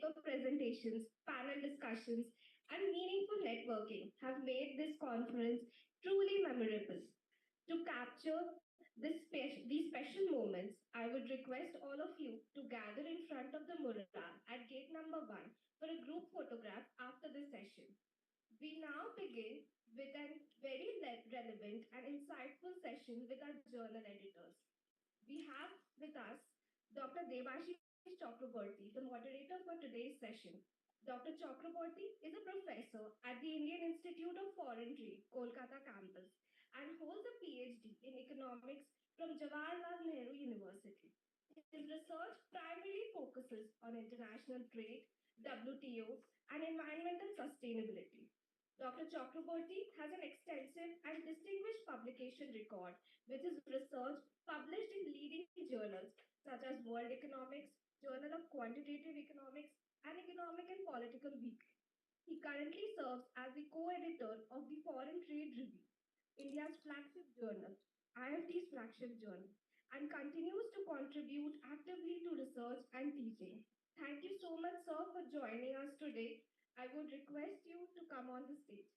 paper presentations, panel discussions, and meaningful networking have made this conference truly memorable. To capture these special moments, I would request all of you to gather in front of the mural at gate number 1 for a group photograph after the session. We now begin with a very relevant and insightful session with our journal editors. We have with us Dr. Debashish Chakraborty, the moderator for today's session. Dr. Chakraborty is a professor at the Indian Institute of Foreign Trade, Kolkata campus, and holds a PhD in economics from Jawaharlal Nehru University. His research primarily focuses on international trade, WTO, and environmental sustainability. Dr. Chakraborty has an extensive and distinguished publication record with his research published in leading journals such as World Economics, Journal of Quantitative Economics, and Economic and Political Weekly. He currently serves as the co-editor of the Foreign Trade Review, India's flagship journal, IIFT's flagship journal, and continues to contribute actively to research and teaching. Thank you so much, sir, for joining us today. I would request you to come on the stage.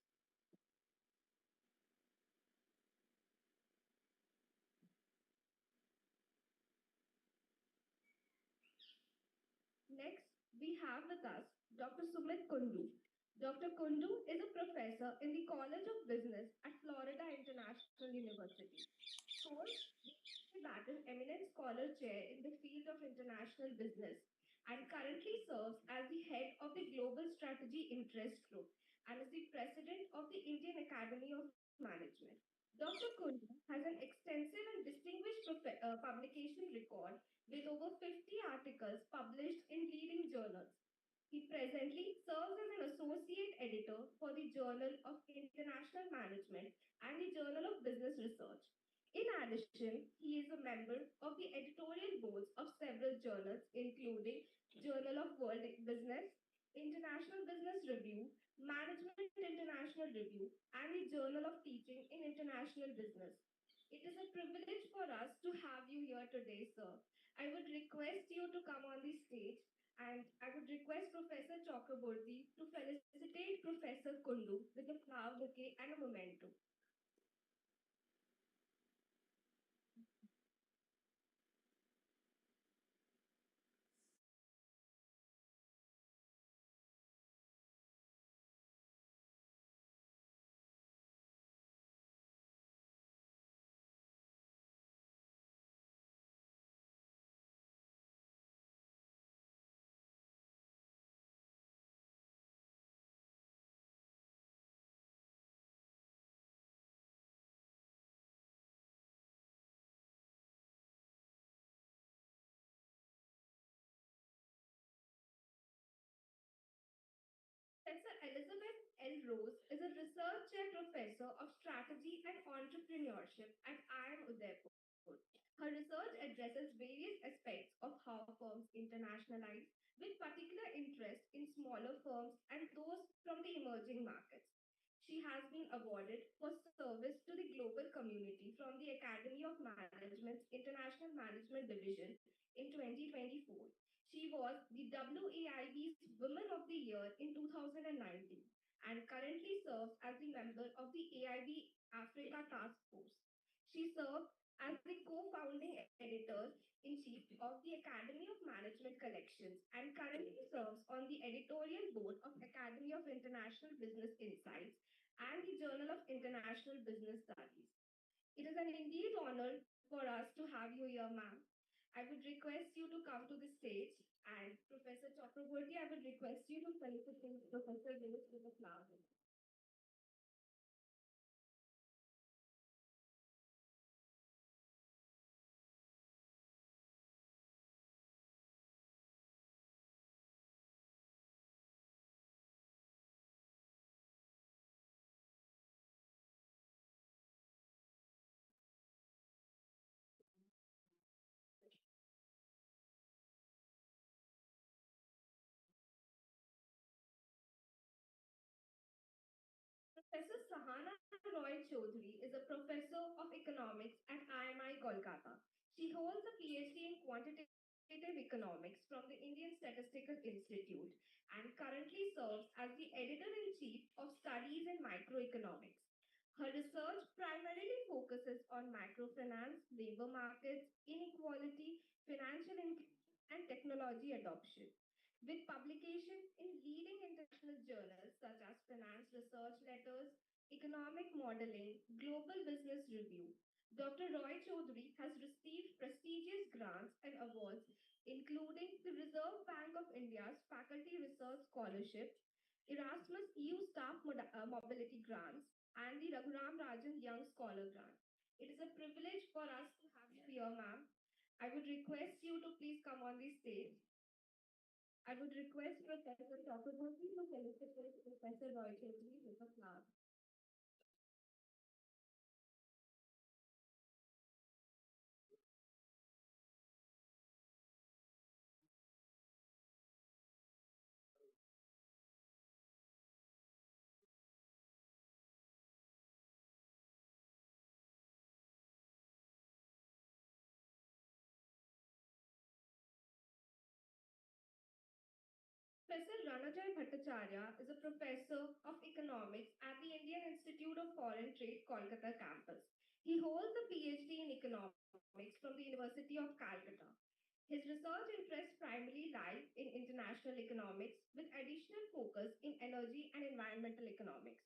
Next, we have with us Dr. Sumit Kundu. Dr. Kundu is a professor in the College of Business at Florida International University. Holds the Batten Eminent Scholar Chair in the field of international business and currently serves as the head of the Global Strategy Interest Group and is the president of the Indian Academy of Management. Dr. Kundu has an extensive and distinguished publication record with over 50 articles published in leading journals. He presently serves as an associate editor for the Journal of International Management and the Journal of Business Research. In addition, he is a member of the editorial boards of several journals, including Journal of World Business, International Business Review, Management International Review, and the Journal of Teaching in International Business. It is a privilege for us to have you here today, sir. I would request you to come on the stage and I would request Professor Chakraborty to felicitate Professor Kundu with a flower bouquet and a memento. Professor Elizabeth L. Rose is a research chair professor of strategy and entrepreneurship at IIM Udaipur. Her research addresses various aspects of how firms internationalize, with particular interest in smaller firms and those from the emerging markets. She has been awarded for service to the global community from the Academy of Management's International Management Division in 2024. She was the WAIB's Women of the Year in 2019 and currently serves as the member of the AIB Africa Task Force. She served as the co-founding editor-in-chief of the Academy of Management Collections and currently serves on the editorial board of Academy of International Business Insights and the Journal of International Business Studies. It is an indeed honor for us to have you here, ma'am. I would request you to come to the stage and Professor Chakraborty, I would request you to felicitate Professor Lewis with a flower. Professor Sahana Roy Chaudhary is a professor of economics at IMI Kolkata. She holds a PhD in quantitative economics from the Indian Statistical Institute currently serves as the editor-in-chief of Studies in Microeconomics. Her research primarily focuses on microfinance, labor markets, inequality, financial inclusion, and technology adoption. With publications in leading international journals such as Finance Research Letters, Economic Modeling, Global Business Review, Dr. Roy Chaudhary has received prestigious grants and awards, including the Reserve Bank of India's Faculty Research Scholarship, Erasmus EU Staff Mobility Grants, and the Raghuram Rajan Young Scholar Grant. It is a privilege for us to have you here, ma'am. I would request you to please come on the stage. I would request Professor Chakraborty to felicitate Professor Roy Chaudhary with a flower. Professor Ranajay Bhattacharya is a professor of economics at the Indian Institute of Foreign Trade, Kolkata campus. He holds a PhD in economics from the University of Calcutta. His research interests primarily lie in international economics with additional focus in energy and environmental economics.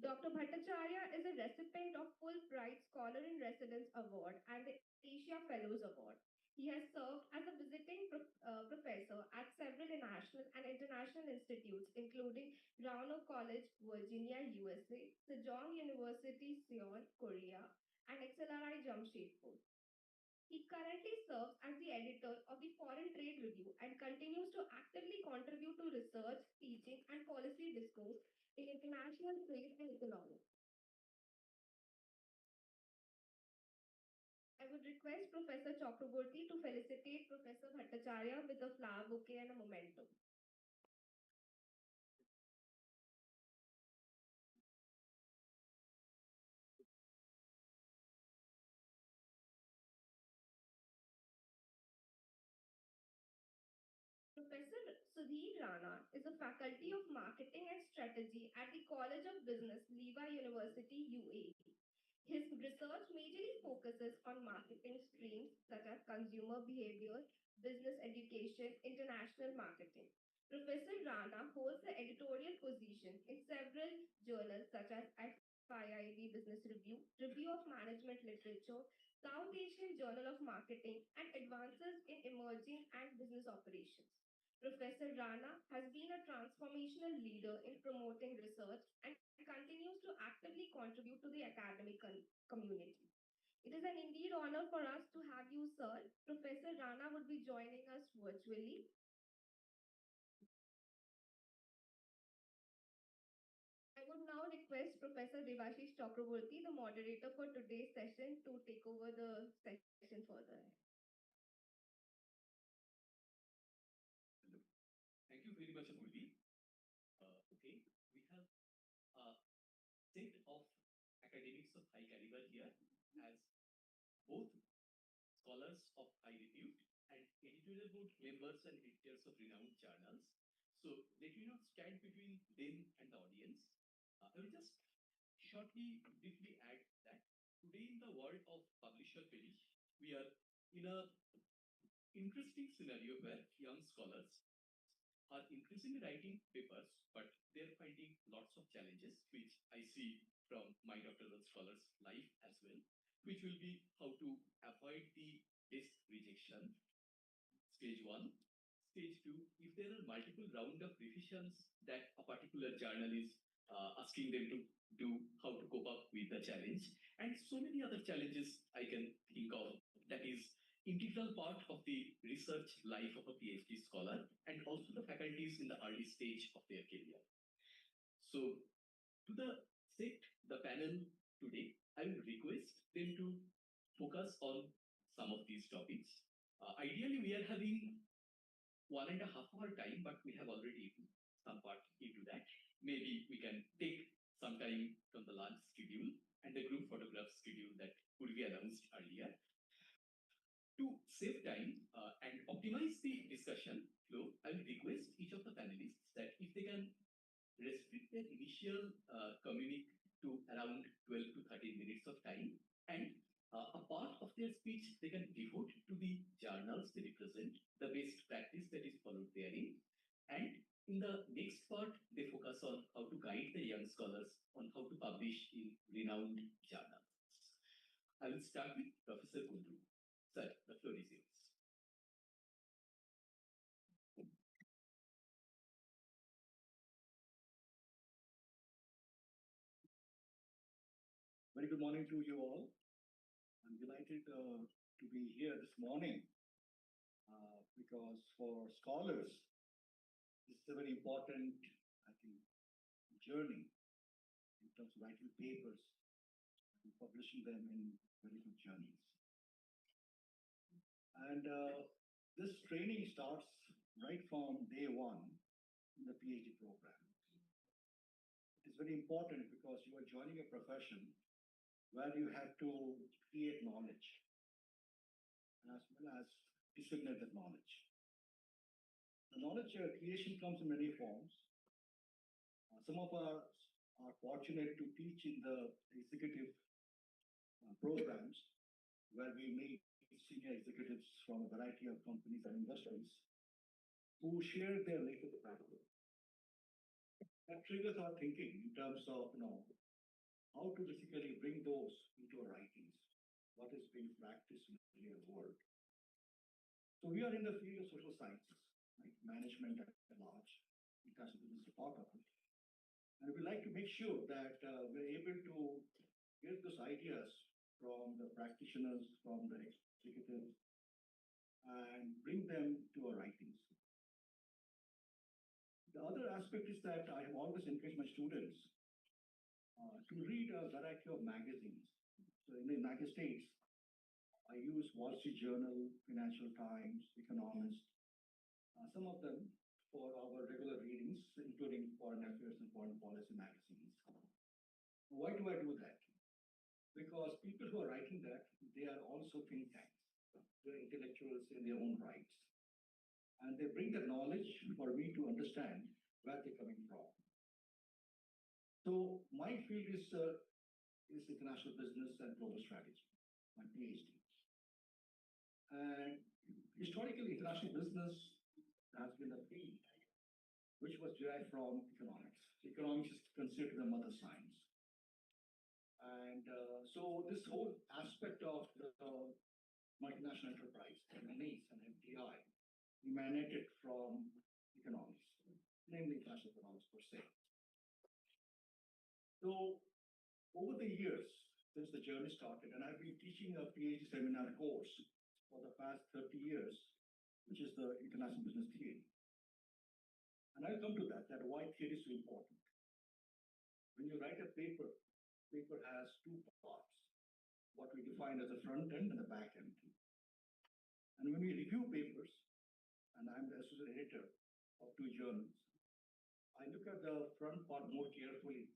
Dr. Bhattacharya is a recipient of Fulbright Scholar in Residence Award and the Asia Fellows Award. He has served as a visiting professor at several national and international institutes, including Brown College, Virginia, USA, Sejong University, Seoul, Korea, and XLRI Jamshedpur. He currently serves as the editor of the Foreign Trade Review and continues to actively contribute to research, teaching, and policy discourse in international trade and economics. I would request Professor Chakraborty to felicitate Professor Bhattacharya with a flower bouquet and a memento. Professor Sudhir Rana is a faculty of marketing and strategy at the College of Business, Levi University, UAE. His research majorly focuses on marketing streams such as consumer behavior, business education, international marketing. Professor Rana holds the editorial position in several journals such as IIFT Business Review, Review of Management Literature, South Asian Journal of Marketing, and Advances in Emerging and Business Operations. Professor Rana has been a transformational leader in promoting research and continues to actively contribute to the academic community. It is an indeed honor for us to have you, sir. Professor Rana would be joining us virtually. I would now request Professor Devashish Chakraborty, the moderator for today's session, to take over the session further. Hello. Thank you very much, Amulji. Okay, we have a set of academics of high caliber here as both scholars of high repute and editorial board members and editors of renowned journals. So let me not stand between them and the audience. I will just shortly, briefly add that today in the world of publisher perish, we are in a interesting scenario where young scholars are increasingly writing papers, but they're finding lots of challenges, which I see from my doctoral scholars' life as well, which will be how to avoid the test rejection. Stage one. Stage two, if there are multiple round of revisions that a particular journal is asking them to do, how to cope up with the challenge, and so many other challenges I can think of that is integral part of the research life of a PhD scholar and also the faculties in the early stage of their career. So to the panel today, I will request them to focus on some of these topics. Ideally, we are having 1.5 hour time, but we have already eaten some part into that. Maybe we can take some time from the lunch schedule and the group photograph schedule that would be announced earlier. To save time and optimize the discussion flow, I will request each of the panelists that if they can initial communique to around 12 to 13 minutes of time, and a part of their speech they can devote to the journals they represent, the best practice that is followed therein, and in the next part, they focus on how to guide the young scholars on how to publish in renowned journals. I will start with Professor Kundu. Sir, the floor is yours. Very good morning to you all. I'm delighted to be here this morning because for scholars, this is a very important, I think, journey in terms of writing papers and publishing them in very good journals. And this training starts right from day one in the PhD program. It is very important because you are joining a profession where you have to create knowledge as well as disseminate that knowledge. The knowledge creation comes in many forms. Some of us are fortunate to teach in the executive programs where we meet senior executives from a variety of companies and industries who share their latest practice. That triggers our thinking in terms of, how to basically bring those into our writings, what is being practiced in the real world. So we are in the field of social sciences, right? Management at large, international business is a part of it. And we like to make sure that we're able to get those ideas from the practitioners, from the executives, and bring them to our writings. The other aspect is that I have always encouraged my students to read a variety of magazines. So in the United States, I use Wall Street Journal, Financial Times, Economist, some of them for our regular readings, including foreign affairs and foreign policy magazines. Why do I do that? Because people who are writing that, they are also think tanks. They're intellectuals in their own rights. And they bring the knowledge for me to understand where they're coming from. So my field is international business and global strategy, my PhD. And historically, international business has been a field which was derived from economics. Economics is considered the mother science. And so this whole aspect of the multinational enterprise, M&As and FDI, emanated from economics, namely international economics per se. So over the years, since the journey started, and I've been teaching a PhD seminar course for the past 30 years, which is the international business theory. And I'll come to that why theory is so important. When you write a paper, paper has two parts, what we define as the front end and the back end. And when we review papers, and I'm the associate editor of two journals, I look at the front part more carefully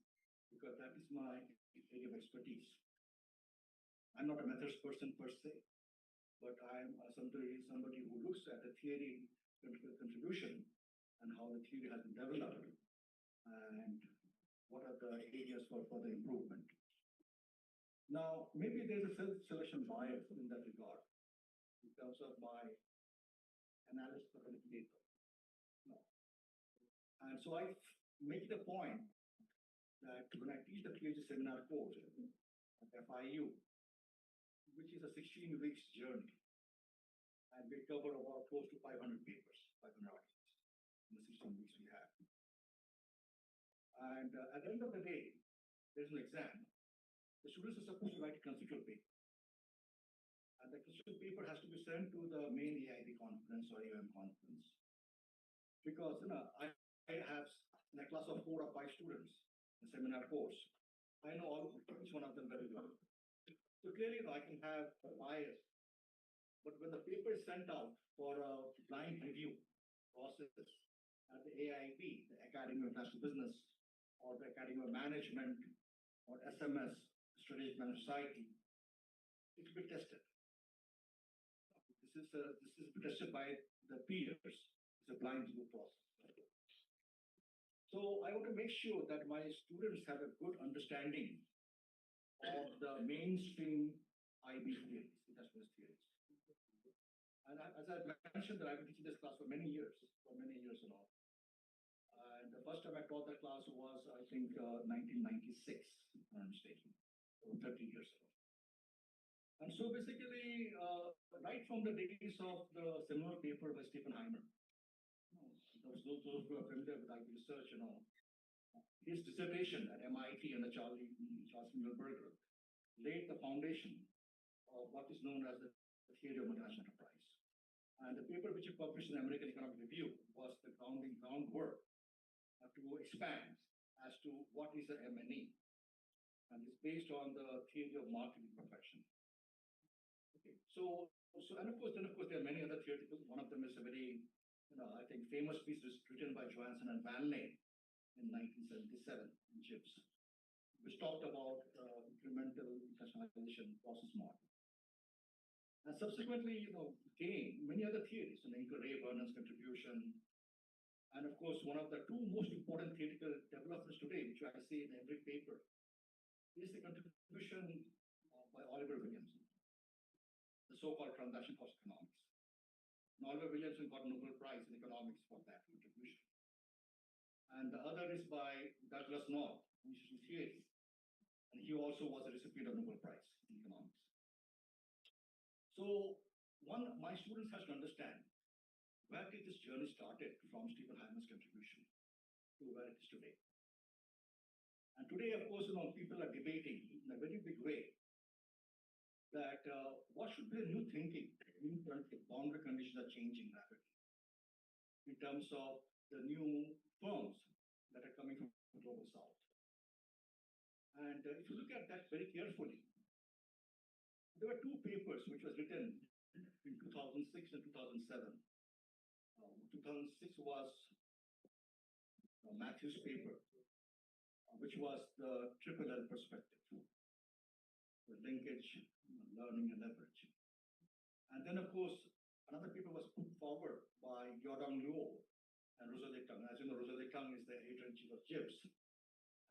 because that is my area of expertise. I'm not a methods person per se, but I'm somebody who looks at the theory contribution and how the theory has been developed and what are the areas for further improvement. Now, maybe there's a self-selection bias in that regard in terms of my analysis of the paper. No. And so I make the point that when I teach the PhD seminar course at FIU, which is a 16 weeks journey, and we cover about close to 500 papers, 500 articles in the 16 weeks we have. And at the end of the day, there's an exam. The students are supposed to write a conceptual paper. And the conceptual paper has to be sent to the main AIB conference or AUM conference. Because I have in a class of 4 or 5 students, a seminar course. I know each one of them very well. So clearly, I can have a bias. But when the paper is sent out for a blind review process at the AIB, the Academy of International Business, or the Academy of Management, or SMS, Strategic Management Society, it will be tested. This is tested by the peers. It's a blind review process. So So I want to make sure that my students have a good understanding of the mainstream IB theories, industrialist theories. And as I mentioned, that I've been teaching this class for many years and all. And the first time I taught that class was, I think, 1996, if I'm mistaken, so 30 years ago. And so basically, right from the days of the seminal paper by Stephen Heimer, those who are familiar with IB research, his dissertation at MIT and the Charles Mühlberger laid the foundation of what is known as the theory of multinational enterprise. And the paper which he published in the American Economic Review was the groundwork to expand as to what is the M&E. And it's based on the theory of marketing profession. Okay, so and of course there are many other theoreticals. One of them is a very, I think famous piece written by Johansson and Van Lane in 1977 in JIBS, which talked about incremental internationalization process model. And subsequently, came many other theories, Ray Vernon's contribution. And of course, one of the two most important theoretical developments today, which I see in every paper, is the contribution by Oliver Williamson, the so-called transaction cost economics. And Oliver Williamson got a Nobel Prize in economics for that contribution. And the other is by Douglas North, institutional theory. And he also was a recipient of Nobel Prize in economics. So my students have to understand where did this journey started from Stephen Heimer's contribution to where it is today. And today, of course, people are debating in a very big way that what should be the new thinking. Boundary conditions are changing rapidly in terms of the new firms that are coming from the global south. And if you look at that very carefully, there were two papers which was written in 2006 and 2007. 2006 was Matthew's paper, which was the triple L perspective, the linkage, learning, and leverage. And then, of course, another paper was put forward by Yodong Luo and Rosa De Kang. As you know, Rosa De Kang is the editor-in-chief of JIBS,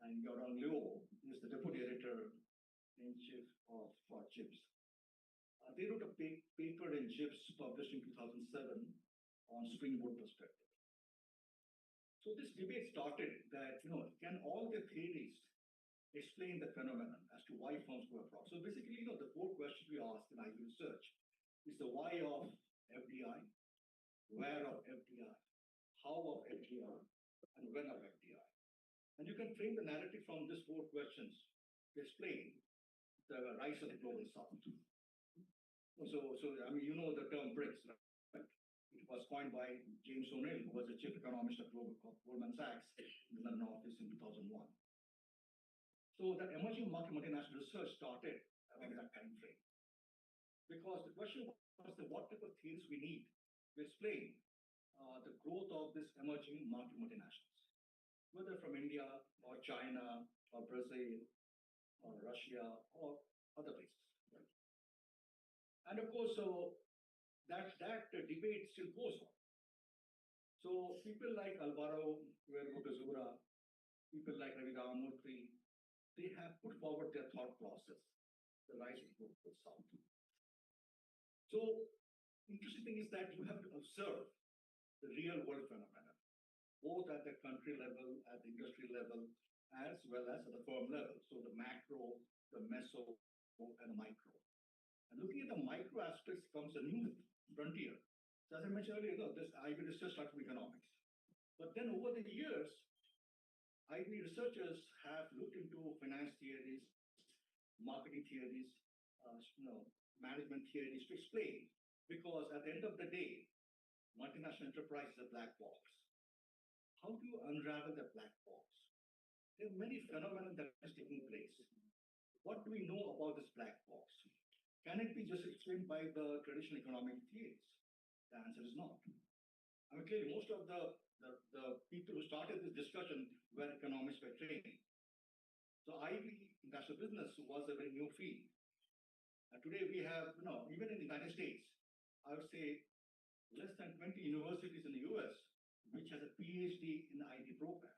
and Yodong Luo is the deputy editor-in-chief for JIBS. They wrote a paper in JIBS published in 2007 on springboard perspective. So this debate started that, can all the theories explain the phenomenon as to why firms go abroad? So basically, the four questions we asked in IB research is the why of FDI, where of FDI, how of FDI, and when of FDI. And you can frame the narrative from these four questions to explain the rise of the global south. So the term BRICS, right? It was coined by James O'Neill, who was the chief economist of Goldman Sachs in the London office in 2001. So that emerging market multinational research started around that time frame. Because the question was what type of theories we need to explain the growth of this emerging market multinationals, whether from India or China or Brazil or Russia or other places. Right? And of course, that debate still goes on. So people like Alvaro Gutazura, people like Ravi Ramamurthy, they have put forward their thought process, the rise of the global south. So interesting thing is that you have to observe the real world phenomena, both at the country level, at the industry level, as well as at the firm level. So the macro, the meso, and the micro. And looking at the micro aspects comes a new frontier. So as I mentioned earlier, this IB research started with economics. But then over the years, IB researchers have looked into finance theories, marketing theories, management theories to explain. Because at the end of the day, multinational enterprise is a black box. How do you unravel the black box? There are many phenomena that is taking place. What do we know about this black box? Can it be just explained by the traditional economic theories? The answer is not. Clearly, most of the people who started this discussion were economists by training. So IB, international business, was a very new field. And today we have, even in the United States, I would say less than 20 universities in the US which has a PhD in the IB program.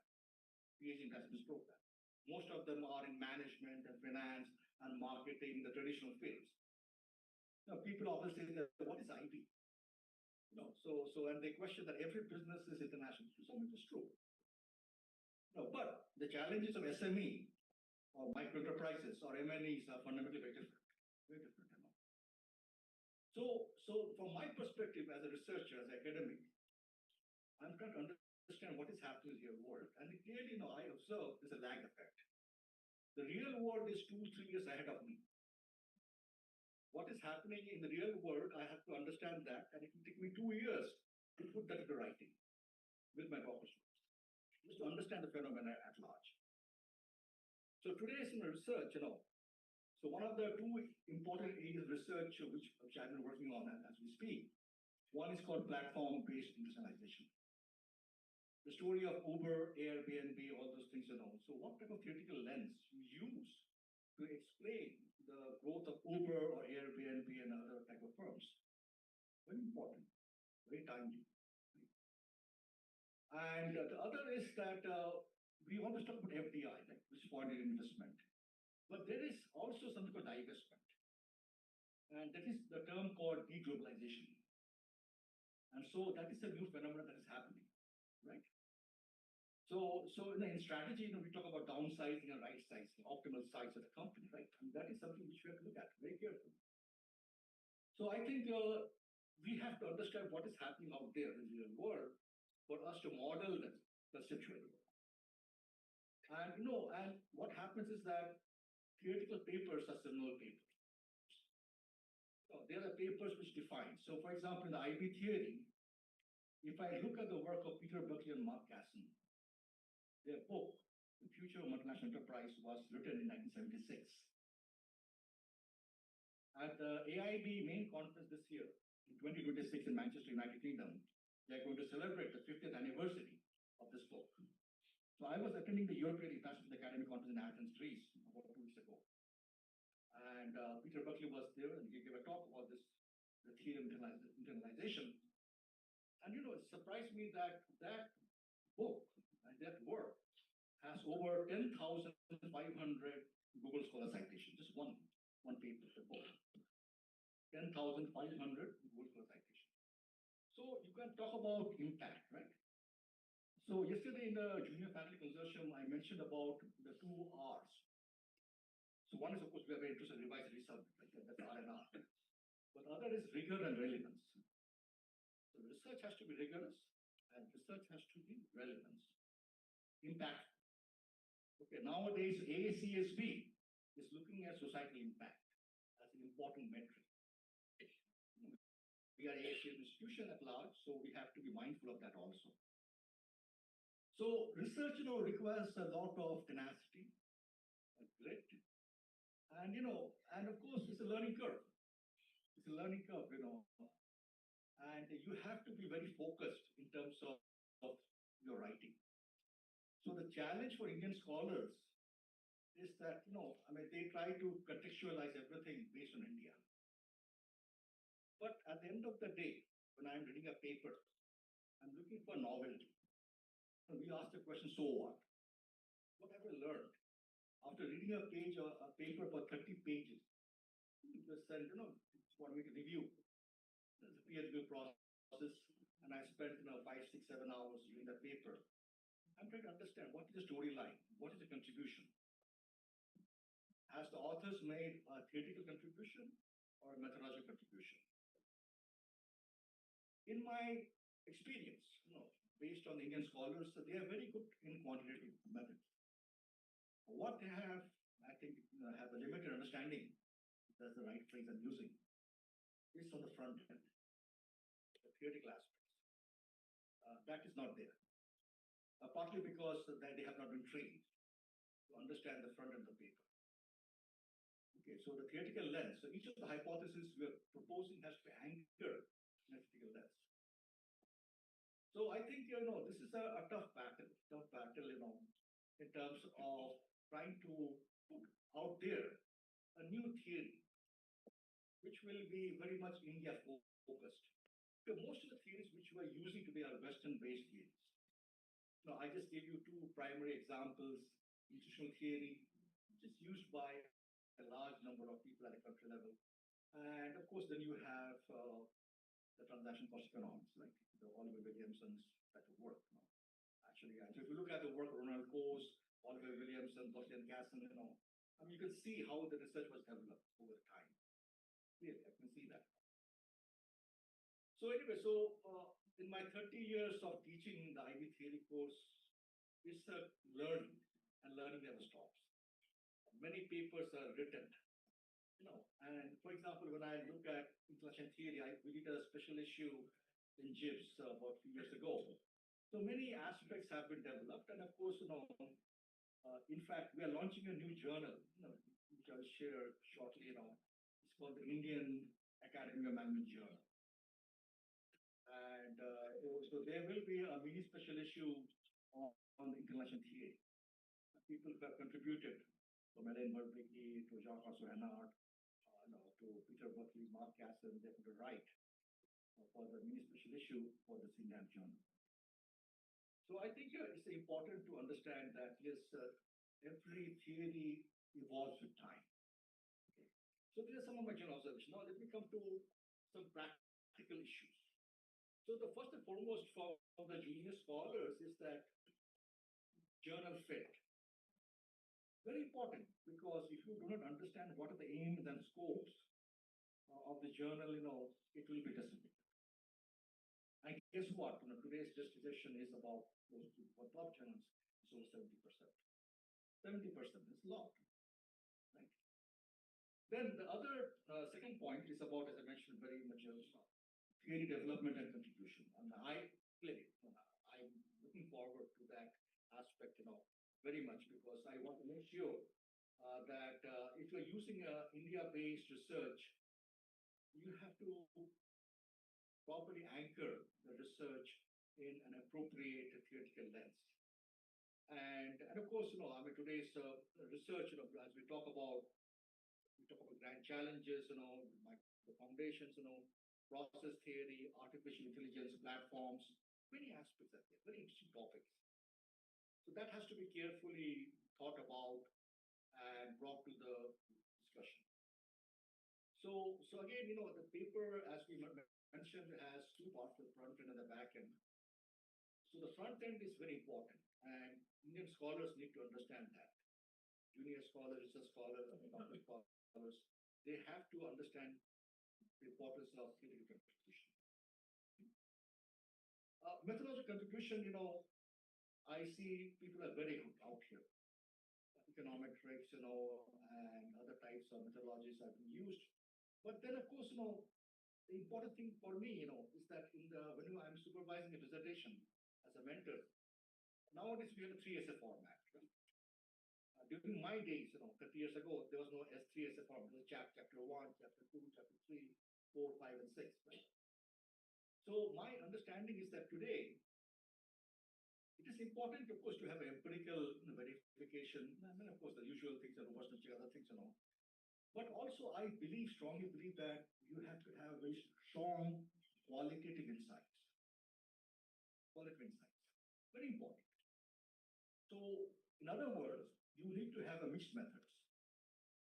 PhD in business program. Most of them are in management and finance and marketing, the traditional fields. Now, people often say that, what is IB? And they question that every business is international. Some of it is true. No, but the challenges of SME or micro enterprises or MNEs are fundamentally very different. Very different. So from my perspective as a researcher, as an academic, I'm trying to understand what is happening in the real world. And clearly, I observe there's a lag effect. The real world is 2-3 years ahead of me. What is happening in the real world, I have to understand that, and it will take me 2 years to put that into writing with my doctoral students, just to understand the phenomena at large. So today's research, so one of the two important areas of research which I've been working on as we speak, one is called platform-based internationalization. The story of Uber, Airbnb, all those things, So what type of theoretical lens you use to explain the growth of Uber or Airbnb and other type of firms? Very important, very timely. And the other is that we want to talk about FDI, like foreign investment. But there is also something called divestment. And that is the term called deglobalization. And so that is a new phenomenon that is happening, right? So in strategy, we talk about downsizing and right sizing, optimal size of the company, right? And that is something which we have to look at very carefully. So I think we have to understand what is happening out there in the real world for us to model the situation. And and what happens is that theoretical papers are similar papers. So they are the papers which define. So for example, in the IB theory, if I look at the work of Peter Buckley and Mark Casson, their book, The Future of Multinational Enterprise, was written in 1976. At the AIB main conference this year, in 2026 in Manchester, United Kingdom, they're going to celebrate the 50th anniversary of this book. So I was attending the European International Academy Conference in Athens, Greece, about 2 weeks ago. And Peter Buckley was there, and he gave a talk about the theory of internalization. And it surprised me that that book and that work has over 10,500 Google Scholar citations, just one paper, the book. 10,500 Google Scholar citations. So you can talk about impact, right? So yesterday in the Junior Faculty Consortium, I mentioned about the 2 R's. So one is, of course, we are very interested in revised result, right? That's R&R. But the other is rigor and relevance. So research has to be rigorous and research has to be relevance. Impact. Okay, nowadays ACSB is looking at societal impact as an important metric. We are a institution at large, so we have to be mindful of that also. So research, requires a lot of tenacity, grit, and and of course it's a learning curve. It's a learning curve, and you have to be very focused in terms of your writing. So the challenge for Indian scholars is that, they try to contextualize everything based on India. But at the end of the day, when I'm reading a paper, I'm looking for novelty. And we ask the question, so what? What have I learned? After reading a paper for 30 pages, you just said, want me to review. There's a peer review process, and I spent 5, 6, 7 hours reading the paper. I'm trying to understand what is the storyline, what is the contribution. Has the authors made a theoretical contribution or a methodological contribution? In my experience, based on Indian scholars, they are very good in quantitative methods. What they have, I think, have a limited understanding, that's the right phrase I'm using, is on the front end, the theoretical aspects. That is not there. Partly because they have not been trained to understand the front end of the paper. Okay, so the theoretical lens, so each of the hypotheses we are proposing has to be anchored in a theoretical lens. So I think, this is a tough battle, in terms of trying to put out there a new theory, which will be very much India focused. So most of the theories which we are using today are Western-based theories. I just gave you two primary examples: institutional theory, which is used by a large number of people at a country level, and of course, then you have the transaction cost economics, like the Oliver Williamson's type of work. Actually, and so if you look at the work of Ronald Coase, Oliver Williamson, Gaussian Casson, I mean, you can see how the research was developed over time. Really, I can see that. So anyway, in my 30 years of teaching the IB theory course, it's a learning, and learning never stops. Many papers are written, and for example, when I look at intellectual theory, we did a special issue in JIBS about a few years ago. So many aspects have been developed, and of course, in fact, we are launching a new journal, which I'll share shortly. It's called the Indian Academy of Management Journal. And so there will be a mini special issue on the international theory. People who have contributed, from Ellen Berbigny to Jean-François Hennard, to Peter Buckley, Mark Casson, they're going to write for the mini special issue for the Indian journal. So I think it's important to understand that, yes, every theory evolves with time. Okay. So these are some of my general observations. Now let me come to some practical issues. So the first and foremost for the junior scholars is that journal fit. Very important, because if you do not understand what are the aims and scopes of the journal, it will be disappointing. And guess what? Today's dissertation is about close to, for top journals, it's over 70%. 70% is a lot, right? Then the other second point is about, as I mentioned, very much theory development and contribution. And I'm looking forward to that aspect, very much, because I want to make sure that if you're using India-based research, you have to properly anchor the research in an appropriate theoretical lens. And of course, I mean, today's research, as we talk about grand challenges, the foundations, process theory, artificial intelligence platforms, many aspects are there, very interesting topics. So that has to be carefully thought about and brought to the discussion. So again, the paper, as we mentioned, has two parts, the front end and the back end. So the front end is very important, and Indian scholars need to understand that. Junior scholars, research scholars, doctoral scholars, they have to understand the importance of theoretical contribution. Methodological contribution, I see people are very good out here. Econometrics, and other types of methodologies have been used. But then, of course, the important thing for me, is that when I'm supervising a dissertation as a mentor, nowadays we have a 3 essay format. Right? During my days, 30 years ago, there was no S3 essay format. There was chapter 1, chapter 2, chapter 3, 4, 5, and 6. Right? So my understanding is that today, it is important, of course, to have empirical verification, and then, of course, the usual things, the robustness, other things, But also, I strongly believe that you have to have very strong qualitative insights. Qualitative insights, very important. So, in other words, you need to have a mixed methods.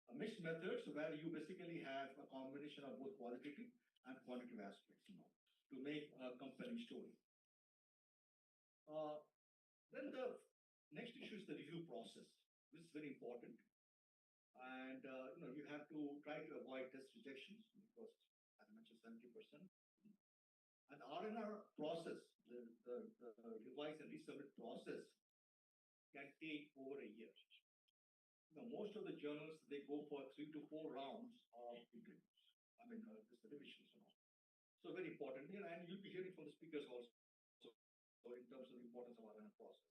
A mixed methods where you basically have a combination of both qualitative and quantitative aspects, to make a compelling story. Then the next issue is the review process. This is very important. And you have to try to avoid test rejections, because, as I mentioned, 70%. And the R&R process, the revise and resubmit process, can take over a year. Most of the journals, they go for 3 to 4 rounds of interviews. I mean, this revisions, So very important, and you'll be hearing from the speakers also. So in terms of the importance of R&R process.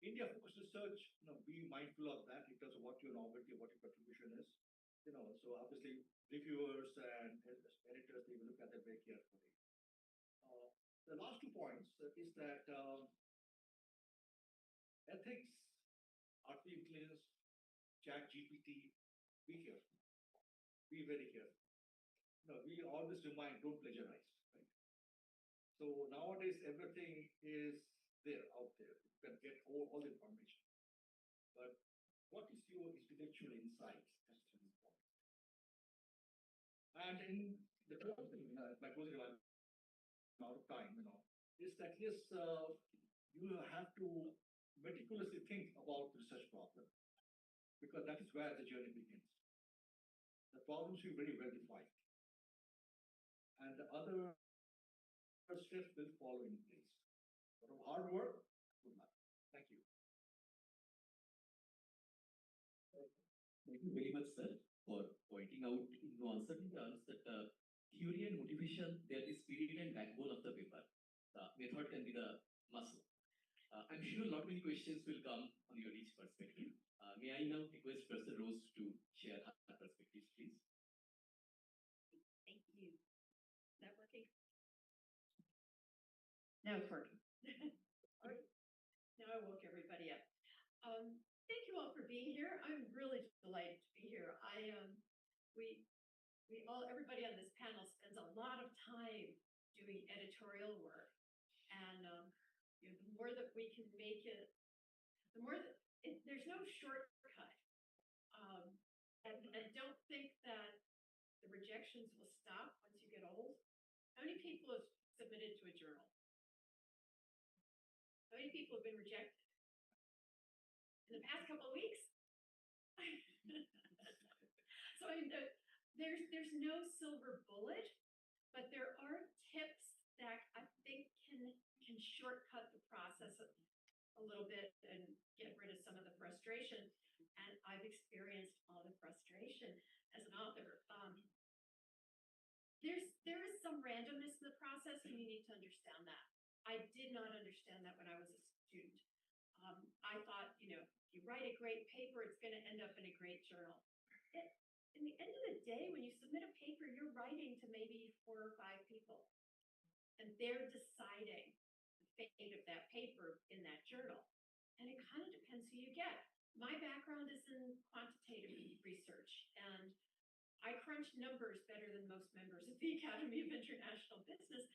India focused research, be mindful of that in terms of what your novelty, what your contribution is. So obviously reviewers and editors, they will look at that very carefully. The last 2 points is that ethics, artificial intelligence, chat GPT, be careful. Be very careful. We always remind, don't plagiarize, right? So nowadays everything is there, out there. can get all the information. But what is your intellectual insight? That's really important. And in the closing, my closing remarks, out of time, is that yes, you have to meticulously think about the research problem because that is where the journey begins. The problems are very well defined, and the other steps will follow in place. A lot of hard work. Good luck. Thank you. Thank you very much, sir, for pointing out in no uncertain terms that theory and motivation, they are the spirit and backbone of the paper. The method can be the muscle. I'm sure not many questions will come on your each perspective. May I now request Professor Rose to share her perspectives, please? Thank you. Is that working? Now it's working. All right. Now I woke everybody up. Thank you all for being here. I'm really delighted to be here. Everybody on this panel spends a lot of time doing editorial work, and the more that we can make it, the more that there's no shortcut. And don't think that the rejections will stop once you get old. How many people have submitted to a journal? How many people have been rejected? In the past couple of weeks? So I mean, there's no silver bullet, but there are tips that I think can shortcut the process a little bit and get rid of some of the frustration. And I've experienced all the frustration as an author. There is some randomness in the process, and you need to understand that. I did not understand that when I was a student. I thought, if you write a great paper, it's going to end up in a great journal. In the end of the day, when you submit a paper, you're writing to maybe 4 or 5 people, and they're deciding the fate of that paper in that journal. And it kind of depends who you get. My background is in quantitative research, and I crunch numbers better than most members of the Academy of International Business.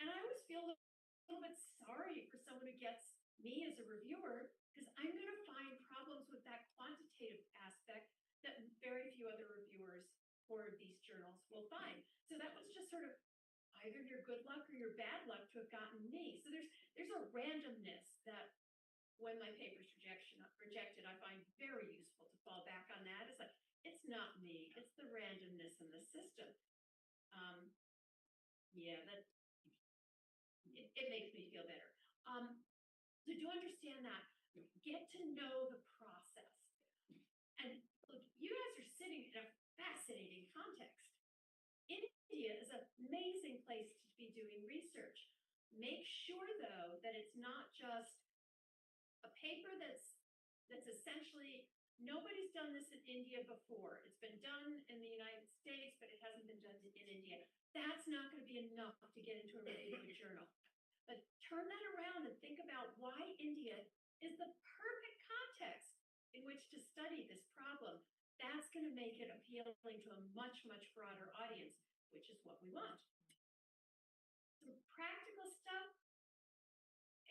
And I always feel a little bit sorry for someone who gets me as a reviewer, because I'm going to find problems with that quantitative aspect that very few other reviewers for these journals will find. So that was just sort of either your good luck or your bad luck to have gotten me. So there's a randomness that when my paper's rejected, I find very useful to fall back on that. It's like, it's not me, it's the randomness in the system. It makes me feel better. So do understand that. Get to know the process. And look, you guys are sitting in a fascinating context. India is an amazing place to be doing research. Make sure, though, that it's not just a paper that's essentially, nobody's done this in India before. It's been done in the United States, but it hasn't been done in India. That's not going to be enough to get into a reviewed journal. But turn that around and think about why India is the perfect context in which to study this problem. That's going to make it appealing to a much, much broader audience, which is what we want. Some practical stuff.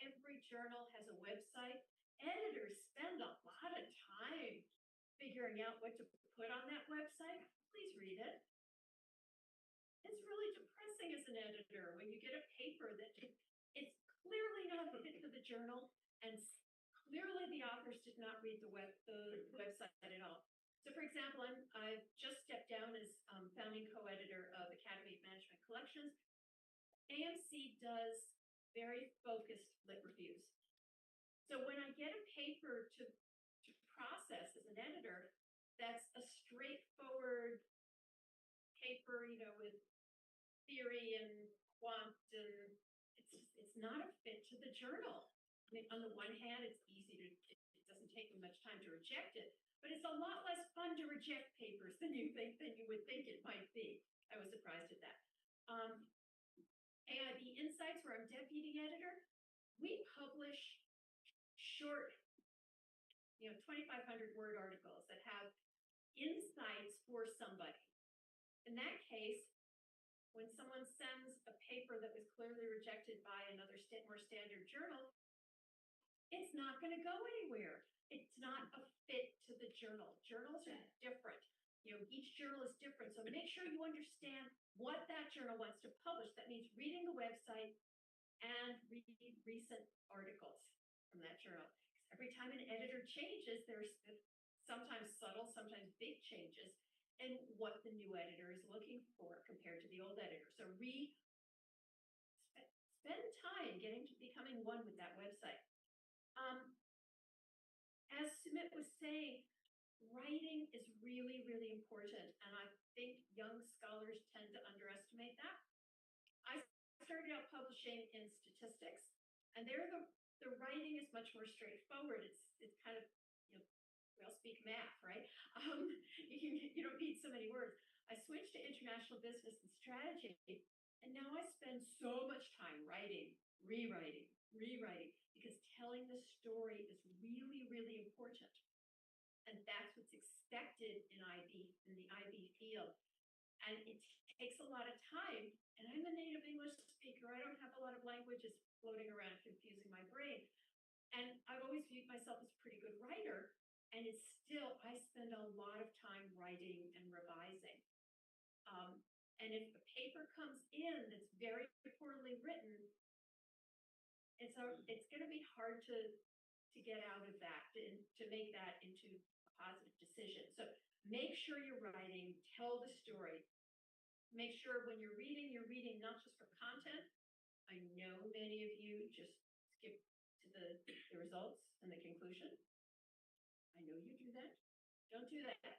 Every journal has a website. Editors spend a lot of time figuring out what to put on that website. Please read it. It's really depressing as an editor when you get a paper that it's clearly not a fit for the journal, and clearly the authors did not read the website at all. So, for example, I've just stepped down as founding co-editor of Academy of Management Collections. AMC does very focused lit reviews. So when I get a paper to process as an editor, that's a straightforward paper, with theory and quant, and it's not a fit to the journal. I mean, on the one hand, it doesn't take me much time to reject it, but it's a lot less fun to reject papers than you would think it might be. I was surprised at that. AIB Insights, where I'm deputy editor, we publish short, 2,500 word articles that have insights for somebody. In that case, when someone sends a paper that was clearly rejected by another more standard journal, it's not going to go anywhere. It's not a fit to the journal. Journals are different. You know, each journal is different. So make sure you understand what that journal wants to publish. That means reading the website and read recent articles from that journal. Every time an editor changes, there's sometimes subtle, sometimes big changes in what the new editor is looking for compared to the old editor. So spend time getting to becoming one with that website. As Sumit was saying, writing is really, really important, and I think young scholars tend to underestimate that. I started out publishing in statistics, and there the writing is much more straightforward. It's kind of, you know, we all speak math, right? You don't need so many words. I switched to international business and strategy, and now I spend so much time writing, rewriting, because telling the story is really, really important. And that's what's expected in the IB field. And it takes a lot of time. And I'm a native English speaker. I don't have a lot of languages floating around confusing my brain. And I've always viewed myself as a pretty good writer. And it's still, I spend a lot of time writing and revising. And if a paper comes in that's very poorly written, it's going to be hard to get out of that, to make that into a positive decision. So make sure you're writing, tell the story. Make sure when you're reading not just for content. I know many of you just skip to the results and the conclusion. I know you do that. Don't do that.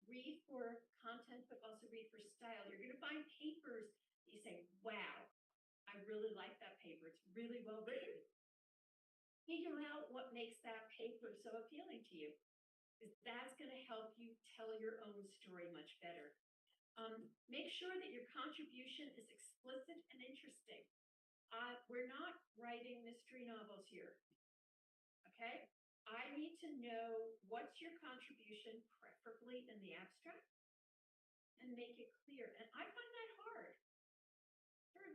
Read for content, but also read for style. You're going to find papers that you say, wow, I really like that paper. It's really well written. Figure out what makes that paper so appealing to you, because that's going to help you tell your own story much better. Make sure that your contribution is explicit and interesting. We're not writing mystery novels here, okay? I need to know what's your contribution, preferably in the abstract, and make it clear. And I find that hard.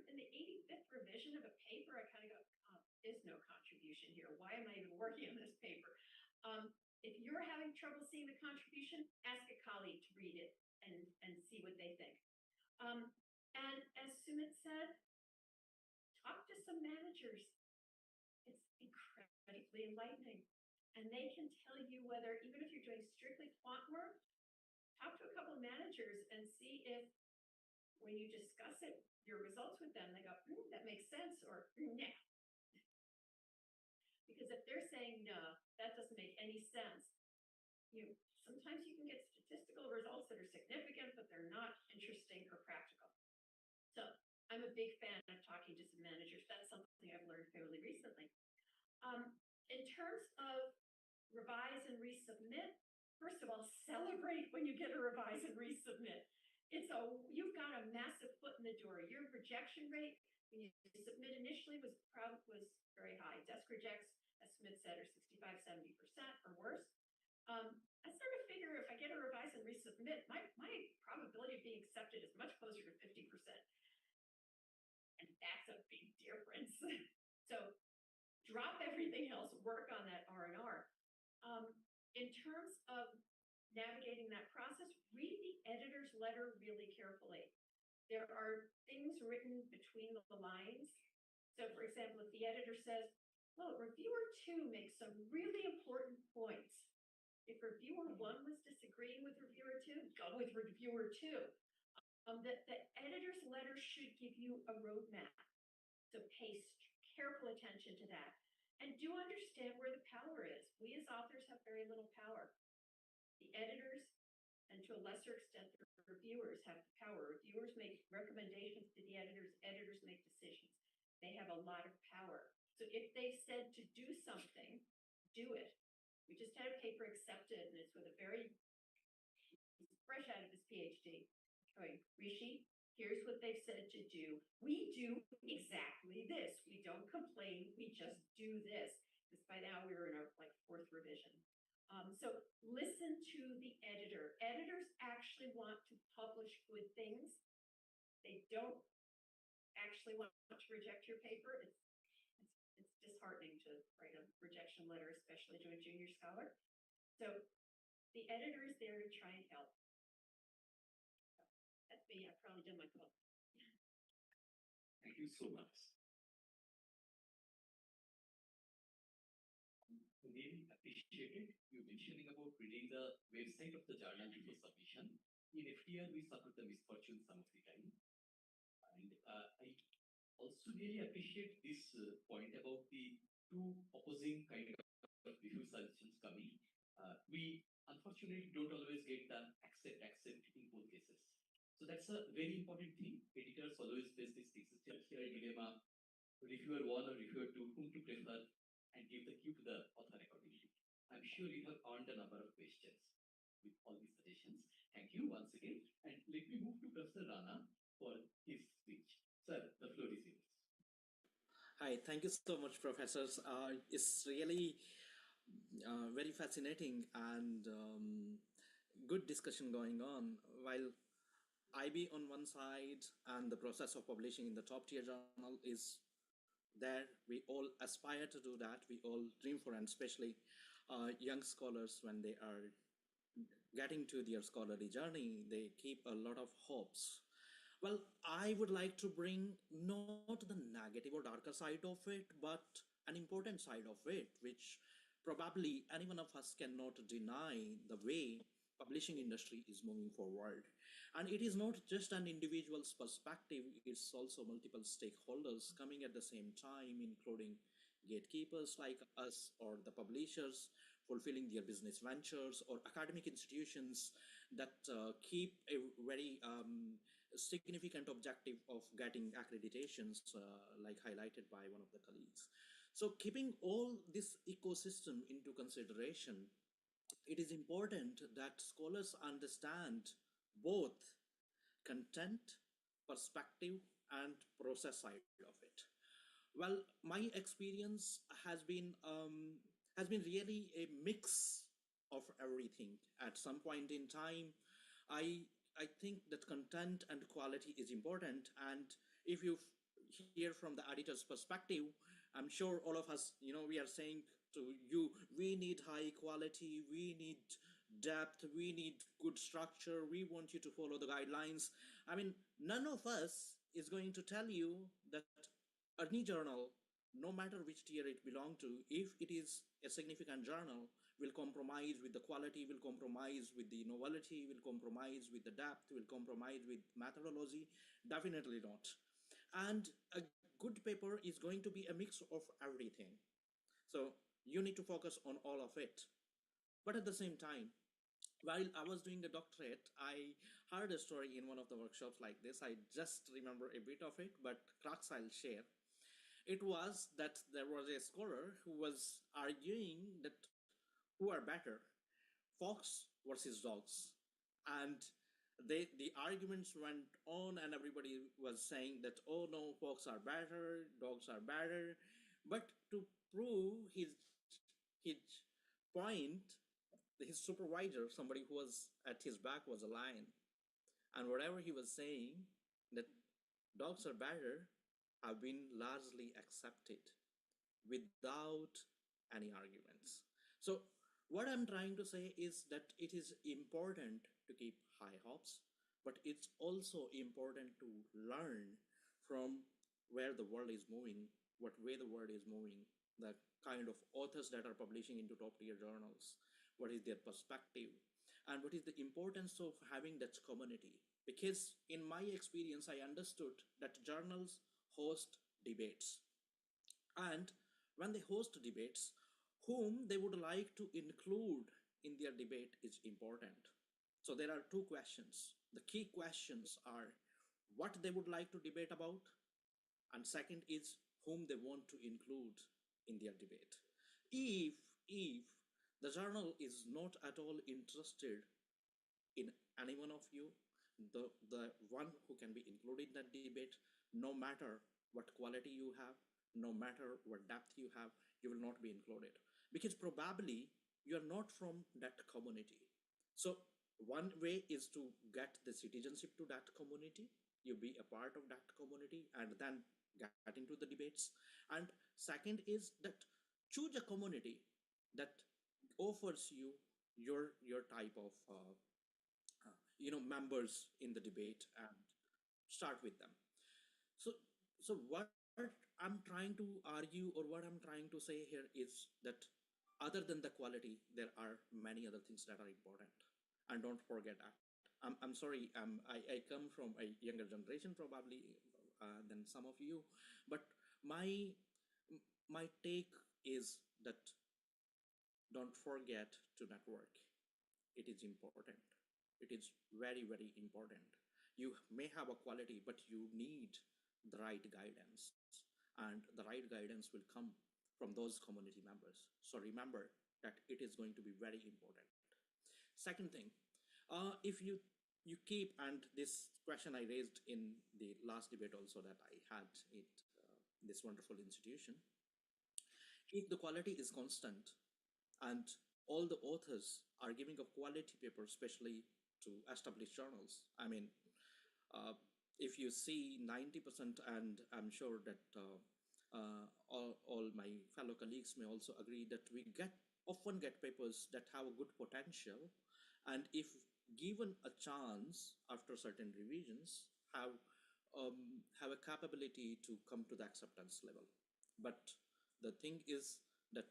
In the 85th revision of a paper, I kind of go, oh, there's no contribution here. Why am I even working on this paper? If you're having trouble seeing the contribution, ask a colleague to read it and see what they think. And as Sumit said, talk to some managers. It's incredibly enlightening. And they can tell you whether, even if you're doing strictly quant work, talk to a couple of managers and see if, when you discuss it, your results with them, they go, that makes sense, or nah. Because if they're saying, no, that doesn't make any sense, sometimes you can get statistical results that are significant, but they're not interesting or practical. So I'm a big fan of talking to some managers. That's something I've learned fairly recently. In terms of revise and resubmit, first of all, celebrate when you get a revise and resubmit. You've got a massive foot in the door. Your rejection rate when you submit initially was very high. Desk rejects, as Smith said, are 65, 70% or worse. I sort of figure if I get a revise and resubmit, my probability of being accepted is much closer to 50%. And that's a big difference. So drop everything else, work on that R&R. In terms of navigating that process, read the editor's letter really carefully. There are things written between the lines. So for example, if the editor says, well, reviewer 2 makes some really important points. If reviewer 1 was disagreeing with reviewer 2, go with reviewer 2. The editor's letter should give you a roadmap. So pay careful attention to that. And do understand where the power is. We as authors have very little power. The editors, and to a lesser extent, the reviewers have the power. Reviewers make recommendations to the editors. Editors make decisions. They have a lot of power. So if they've said to do something, do it. We just had a paper accepted, and it's with he's fresh out of his PhD. Going, Rishi, here's what they've said to do. We do exactly this. We don't complain. We just do this. Because by now we're in our 4th revision. So listen to the editor. Editors actually want to publish good things. They don't actually want to reject your paper. It's disheartening to write a rejection letter, especially to a junior scholar. So the editor is there to try and help. That's me. I've probably done my part. Thank you so much. Really appreciated you mentioning about reading the website of the journal before submission. In FTR, we suffer the misfortune some of the time. And I also really appreciate this point about the two opposing kind of review suggestions coming. We unfortunately don't always get the accept in both cases. So that's a very important thing. Editors always face this existential dilemma: reviewer one or reviewer two, whom to prefer, and give the cue to the author accordingly. I'm sure you have earned a number of questions with all these suggestions. Thank you once again. And let me move to Professor Rana for his speech. Sir, the floor is yours. Hi, thank you so much, professors. It's really very fascinating and good discussion going on. While IB on one side and the process of publishing in the top tier journal is there, we all aspire to do that. We all dream for, and especially young scholars, when they are getting to their scholarly journey, they keep a lot of hopes. Well, I would like to bring not the negative or darker side of it, but an important side of it, which probably any one of us cannot deny the way publishing industry is moving forward. And it is not just an individual's perspective, it's also multiple stakeholders coming at the same time, including gatekeepers like us or the publishers fulfilling their business ventures, or academic institutions that keep a very significant objective of getting accreditations, like highlighted by one of the colleagues. So keeping all this ecosystem into consideration, it is important that scholars understand both content, perspective, and process side of it. Well, my experience has been really a mix of everything. At some point in time, I I think that content and quality is important. And if you hear from the editor's perspective, I'm sure all of us, we are saying to you, we need high quality, we need depth, we need good structure, we want you to follow the guidelines. I mean, none of us is going to tell you that any journal, no matter which tier it belongs to, if it is a significant journal, will compromise with the quality, will compromise with the novelty, will compromise with the depth, will compromise with methodology. Definitely not. And a good paper is going to be a mix of everything. So you need to focus on all of it. But at the same time, while I was doing the doctorate, I heard a story in one of the workshops like this. I just remember a bit of it, but crux I'll share. It was that there was a scholar who was arguing that who are better, fox versus dogs. And the arguments went on, and everybody was saying that, oh no, fox are better, dogs are better. But to prove his point, his supervisor, somebody who was at his back, was a lion. And whatever he was saying, that dogs are better, have been largely accepted without any arguments. So what I'm trying to say is that it is important to keep high hopes, but it's also important to learn from where the world is moving, what way the world is moving, the kind of authors that are publishing into top tier journals, what is their perspective, and what is the importance of having that community. Because in my experience, I understood that journals host debates. And when they host debates, whom they would like to include in their debate is important. So there are two questions. The key questions are what they would like to debate about, and second is whom they want to include in their debate. If the journal is not at all interested in any one of you, the one who can be included in that debate, no matter what quality you have, no matter what depth you have, you will not be included, because probably you are not from that community. So one way is to get the citizenship to that community, you be a part of that community, and then get into the debates. And Second is that choose a community that offers you your type of members in the debate and start with them. So what I'm trying to argue, or what I'm trying to say here, is that other than the quality, there are many other things that are important, and don't forget that. I'm sorry, I come from a younger generation probably than some of you, but my my take is that don't forget to network. It is important. It is very, very important. You may have a quality, but you need the right guidance, and the right guidance will come from those community members. So remember that it is going to be very important. Second thing, if you keep, and this question I raised in the last debate also that I had at this wonderful institution, if the quality is constant and all the authors are giving a quality paper, especially to established journals. I mean, uh, if you see 90%, and I'm sure that all my fellow colleagues may also agree that we often get papers that have a good potential, and if given a chance after certain revisions, have a capability to come to the acceptance level. But the thing is that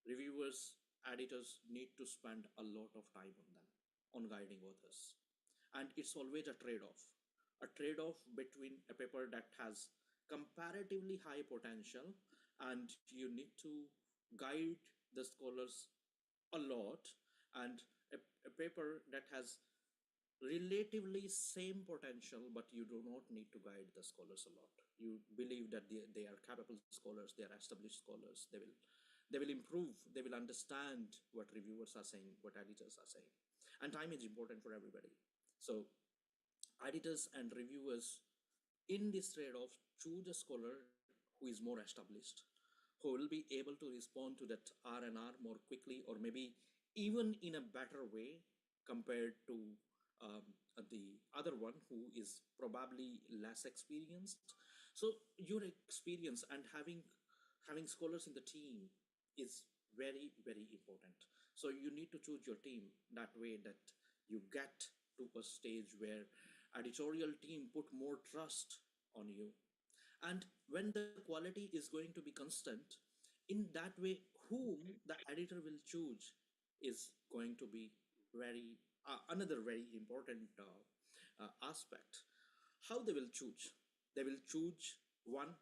reviewers, editors need to spend a lot of time on them, on guiding authors. And it's always a trade off between a paper that has comparatively high potential, and you need to guide the scholars a lot, and a paper that has relatively same potential, but you do not need to guide the scholars a lot. You believe that they are capable scholars, they are established scholars, they will improve, they will understand what reviewers are saying, what editors are saying. And time is important for everybody. So editors and reviewers, in this trade-off, choose a scholar who is more established, who will be able to respond to that R&R more quickly, or maybe even in a better way compared to um, the other one who is probably less experienced. So your experience and having scholars in the team is very, very important. So you need to choose your team that way, that you get to a stage where editorial team put more trust on you. And when the quality is going to be constant, in that way, whom the editor will choose is going to be very another very important aspect. How they will choose? They will choose one,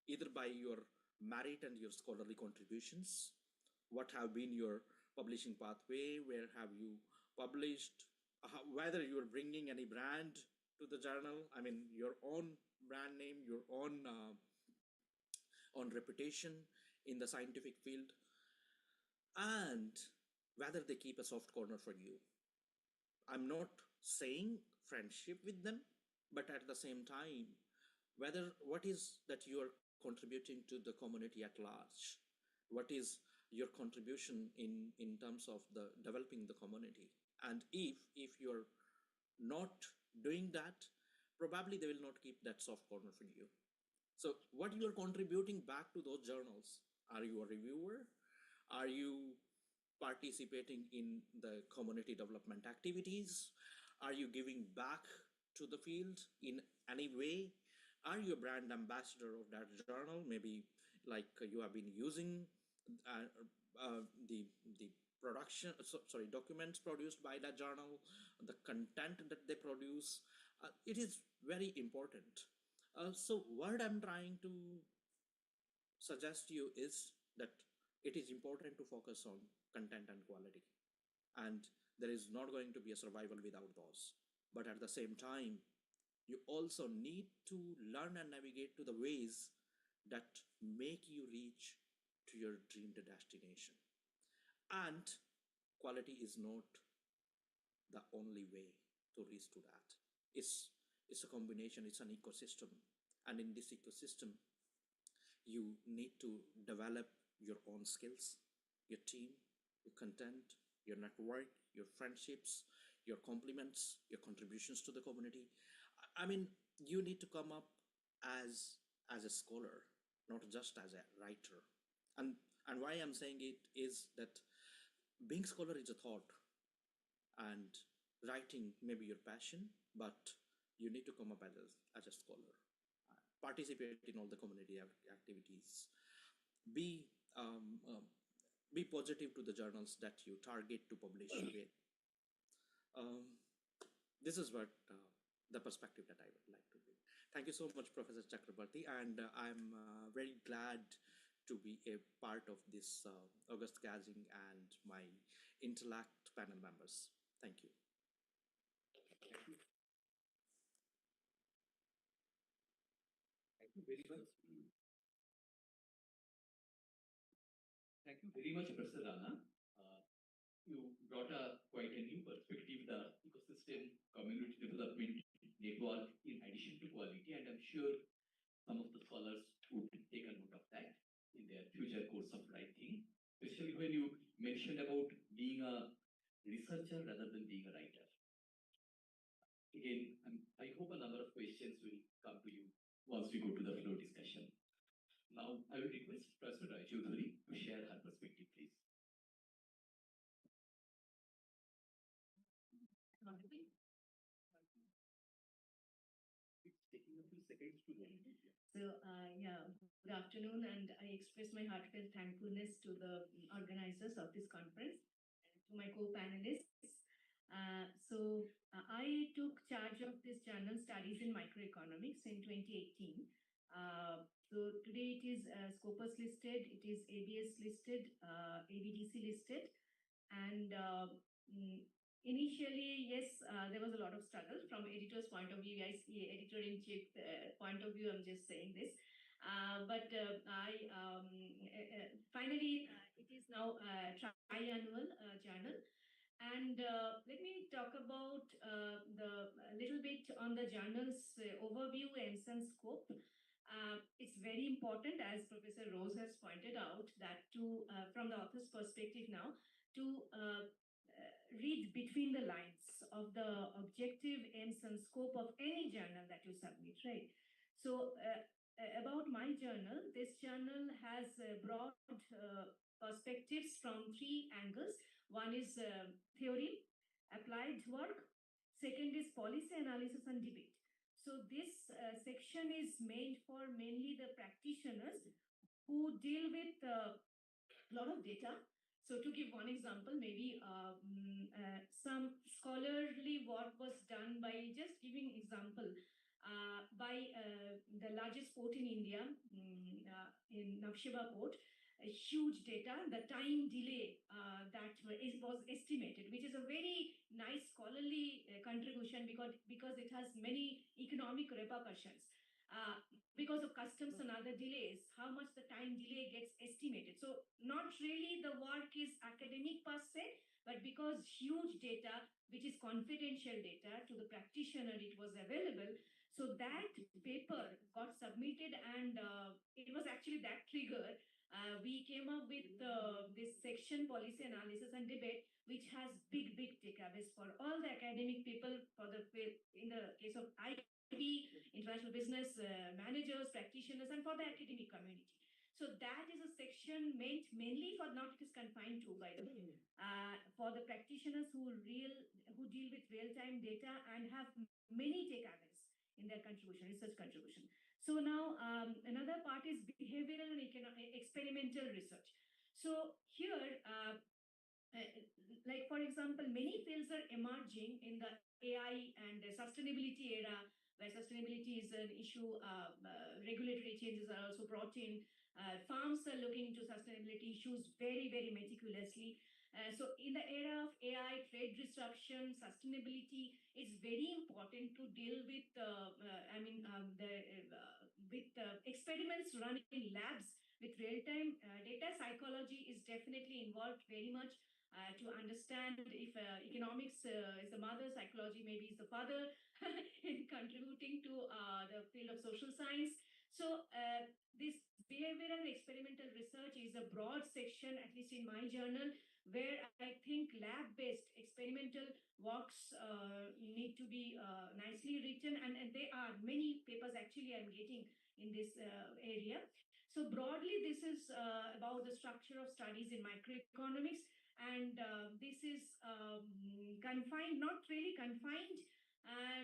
either by your merit and your scholarly contributions. What have been your publishing pathway? Where have you published? Whether you are bringing any brand to the journal. I mean, your own brand name, your own reputation in the scientific field, and whether they keep a soft corner for you. I'm not saying friendship with them, but at the same time, whether what is that you are contributing to the community at large, what is your contribution in terms of the developing the community. And if you're not doing that, probably they will not keep that soft corner for you. So what you are contributing back to those journals? Are you a reviewer? Are you participating in the community development activities? Are you giving back to the field in any way? Are you a brand ambassador of that journal? Maybe like you have been using uh, the production, sorry, documents produced by that journal, the content that they produce. It is very important. So what I'm trying to suggest to you is that it is important to focus on content and quality, and there is not going to be a survival without those. But at the same time, you also need to learn and navigate to the ways that make you reach to your dreamed destination. And quality is not the only way to reach to that. It's it's a combination, it's an ecosystem, and in this ecosystem you need to develop your own skills, your team, your content, your network, your friendships, your compliments, your contributions to the community. I mean, you need to come up as a scholar. not just as a writer. And why I'm saying it is that being scholar is a thought, and writing may be your passion, but you need to come up as a scholar, participate in all the community activities, be be positive to the journals that you target to publish with. Um, this is what the perspective that I would like to bring. Thank you so much, Professor Chakrabarti, and I'm very glad to be a part of this August gathering and my Intellect panel members. Thank you. Thank you very much. Thank you very much, Professor Rana. You brought quite a new perspective, the ecosystem community development network in addition to quality, and I'm sure some of the scholars would take a note of that in their future course of writing, especially when you mentioned about being a researcher rather than being a writer. Again, I hope a number of questions will come to you once we go to the floor discussion. Now, I will request Professor Raichaudhuri to share her perspective, please. It's taking a few seconds to load. So, good afternoon, and I express my heartfelt thankfulness to the organizers of this conference and to my co-panelists. I took charge of this journal Studies in Microeconomics in 2018. So today it is Scopus listed, it is ABS listed, ABDC listed, and initially, yes, there was a lot of struggle from editor's point of view. I see editor-in-chief point of view, I'm just saying this. Finally, it is now a triannual journal. And let me talk about a little bit on the journal's overview and some scope. It's very important, as Professor Rose has pointed out, that from the author's perspective now, to read between the lines of the objective aims and scope of any journal that you submit, right? So about my journal, this journal has broad perspectives from three angles. One is theory, applied work. Second is policy analysis and debate. So this section is made for mainly the practitioners who deal with a lot of data. So to give one example, maybe some scholarly work was done by just giving example by the largest port in India, in Navsheba port, a huge data, the time delay that was estimated, which is a very nice scholarly contribution because it has many economic repercussions. Because of customs and other delays, how much the time delay gets estimated. So not really the work is academic per se, but because huge data, which is confidential data to the practitioner, it was available. So that paper got submitted, and it was actually that trigger. We came up with this section, policy analysis and debate, which has big database for all the academic people, in the case of IIB, international business managers, practitioners, and for the academic community. So that is a section meant mainly for, not it is confined to, by the way, for the practitioners who deal with real-time data and have many takeaways in their contribution, research contribution. So now another part is behavioral and experimental research. So here, like for example, many fields are emerging in the AI and the sustainability era, where sustainability is an issue. Regulatory changes are also brought in. Farms are looking into sustainability issues very meticulously. So in the era of AI, trade disruption, sustainability, it's very important to deal with experiments run in labs with real-time data. Psychology is definitely involved very much to understand if economics is the mother, psychology maybe is the father in contributing to the field of social science. So this behavioral and experimental research is a broad section, at least in my journal, where I think lab-based experimental works need to be nicely written, and there are many papers actually I'm getting in this area. So So broadly, this is about the structure of studies in microeconomics, and this is confined, not really confined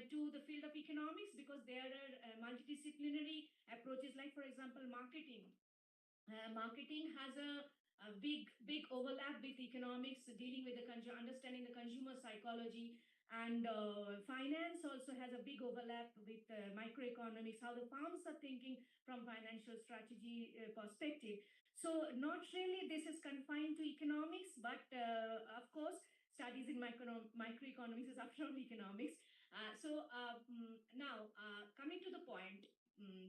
to the field of economics, because there are multidisciplinary approaches, like, for example, marketing. Marketing has a big overlap with economics, dealing with the understanding the consumer psychology, and finance also has a big overlap with microeconomics, how the firms are thinking from financial strategy perspective. So not really this is confined to economics, but of course studies in microeconomics is after all economics. Now coming to the point,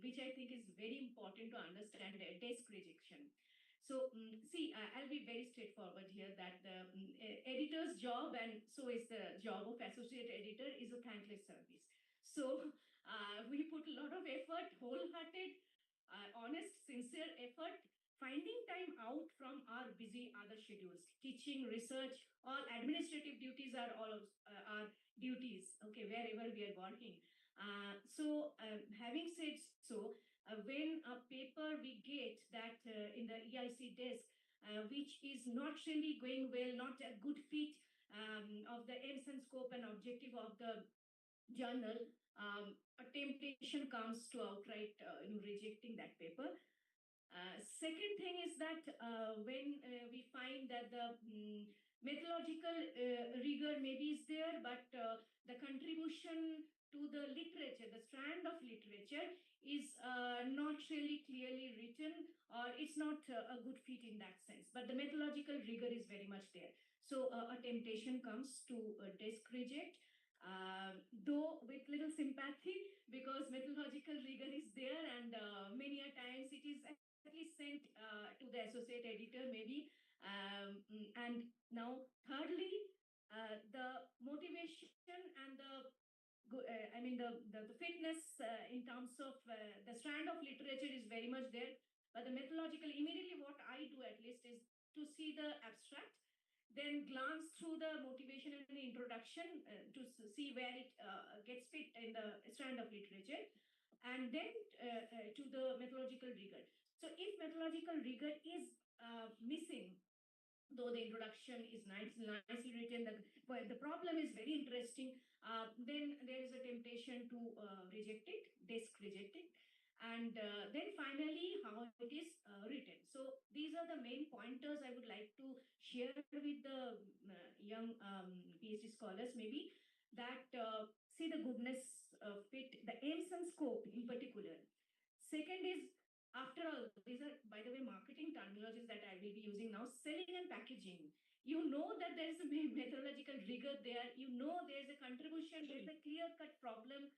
which I think is very important to understand, desk rejection. So, see, I'll be very straightforward here that the editor's job, and so is the job of associate editor, is a thankless service. So, we put a lot of effort, wholehearted, honest, sincere effort, finding time out from our busy other schedules. Teaching, research, all administrative duties are all of our duties, okay, wherever we are working. Having said so, when a paper we get that in the EIC desk, which is not really going well, not a good fit of the aims and scope and objective of the journal, a temptation comes to outright rejecting that paper. Second thing is that when we find that the methodological rigor maybe is there, but the contribution to the literature, the strand of literature, is not really clearly written, or it's not a good fit in that sense. But the methodological rigor is very much there. So a temptation comes to desk reject, though with little sympathy, because methodological rigor is there, and many a times it is at least sent to the associate editor maybe. And now thirdly, the motivation and the the fitness in terms of the strand of literature is very much there, but the methodological, immediately what I do at least is to see the abstract, then glance through the motivation and the introduction to see where it gets fit in the strand of literature, and then to the methodological rigor. So if methodological rigor is missing, though the introduction is nicely written, the problem is very interesting, then there is a temptation to reject it, desk reject it. And then finally, how it is written. So these are the main pointers I would like to share with the young PhD scholars maybe, that see the goodness of it, the aims and scope in particular. Second is, after all, these are, by the way, marketing terminologies that I will be using now, selling and packaging. You know that there is a methodological rigor there. You know there is a contribution, there is a clear-cut problem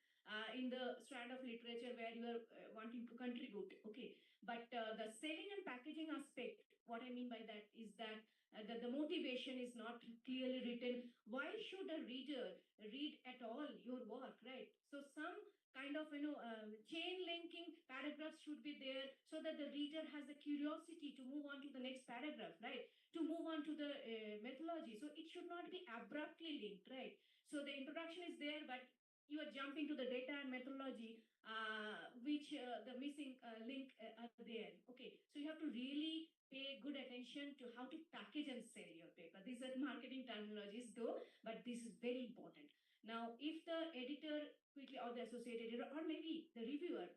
in the strand of literature where you are wanting to contribute. Okay, but the selling and packaging aspect, what I mean by that is that the motivation is not clearly written. Why should a reader read at all your work, right? So some kind of chain linking paragraphs should be there, so that the reader has the curiosity to move on to the next paragraph, right? To move on to the methodology. So it should not be abruptly linked, right? So the introduction is there, but you are jumping to the data and methodology, which the missing link are there. Okay, so you have to really pay good attention to how to package and sell your paper. These are marketing terminologies though, but this is very important. Now, if the editor quickly, or the associate editor, or maybe the reviewer,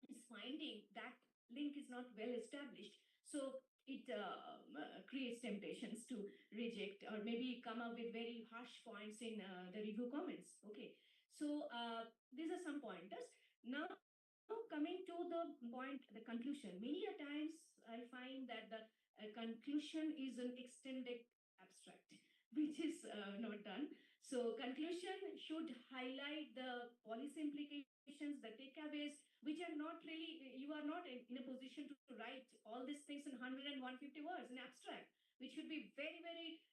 is finding that link is not well established, so it creates temptations to reject, or maybe come up with very harsh points in the review comments. Okay, so these are some pointers. Now, coming to the point, the conclusion. Many a times I find that the conclusion is an extended abstract, which is not done. So conclusion should highlight the policy implications, the takeaways, which are not really, you are not in a position to write all these things in 100 and 150 words in abstract, which should be very, very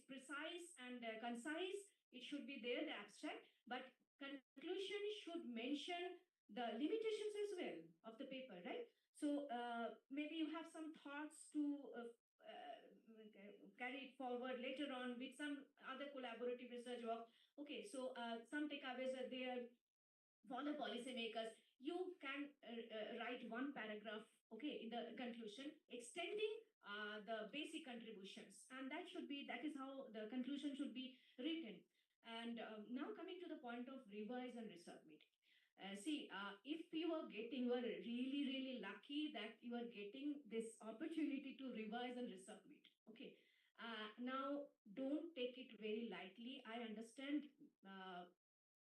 precise and concise. It should be there, the abstract, but conclusion should mention the limitations as well of the paper, right? So maybe you have some thoughts to carry it forward later on with some other collaborative research work. Okay, so some takeaways are there for the policymakers. You can write one paragraph okay, in the conclusion, extending the basic contributions. And that is how the conclusion should be written. And now coming to the point of revise and resubmit. If you are really, really lucky that you are getting this opportunity to revise and resubmit. Okay. Now, don't take it very lightly. I understand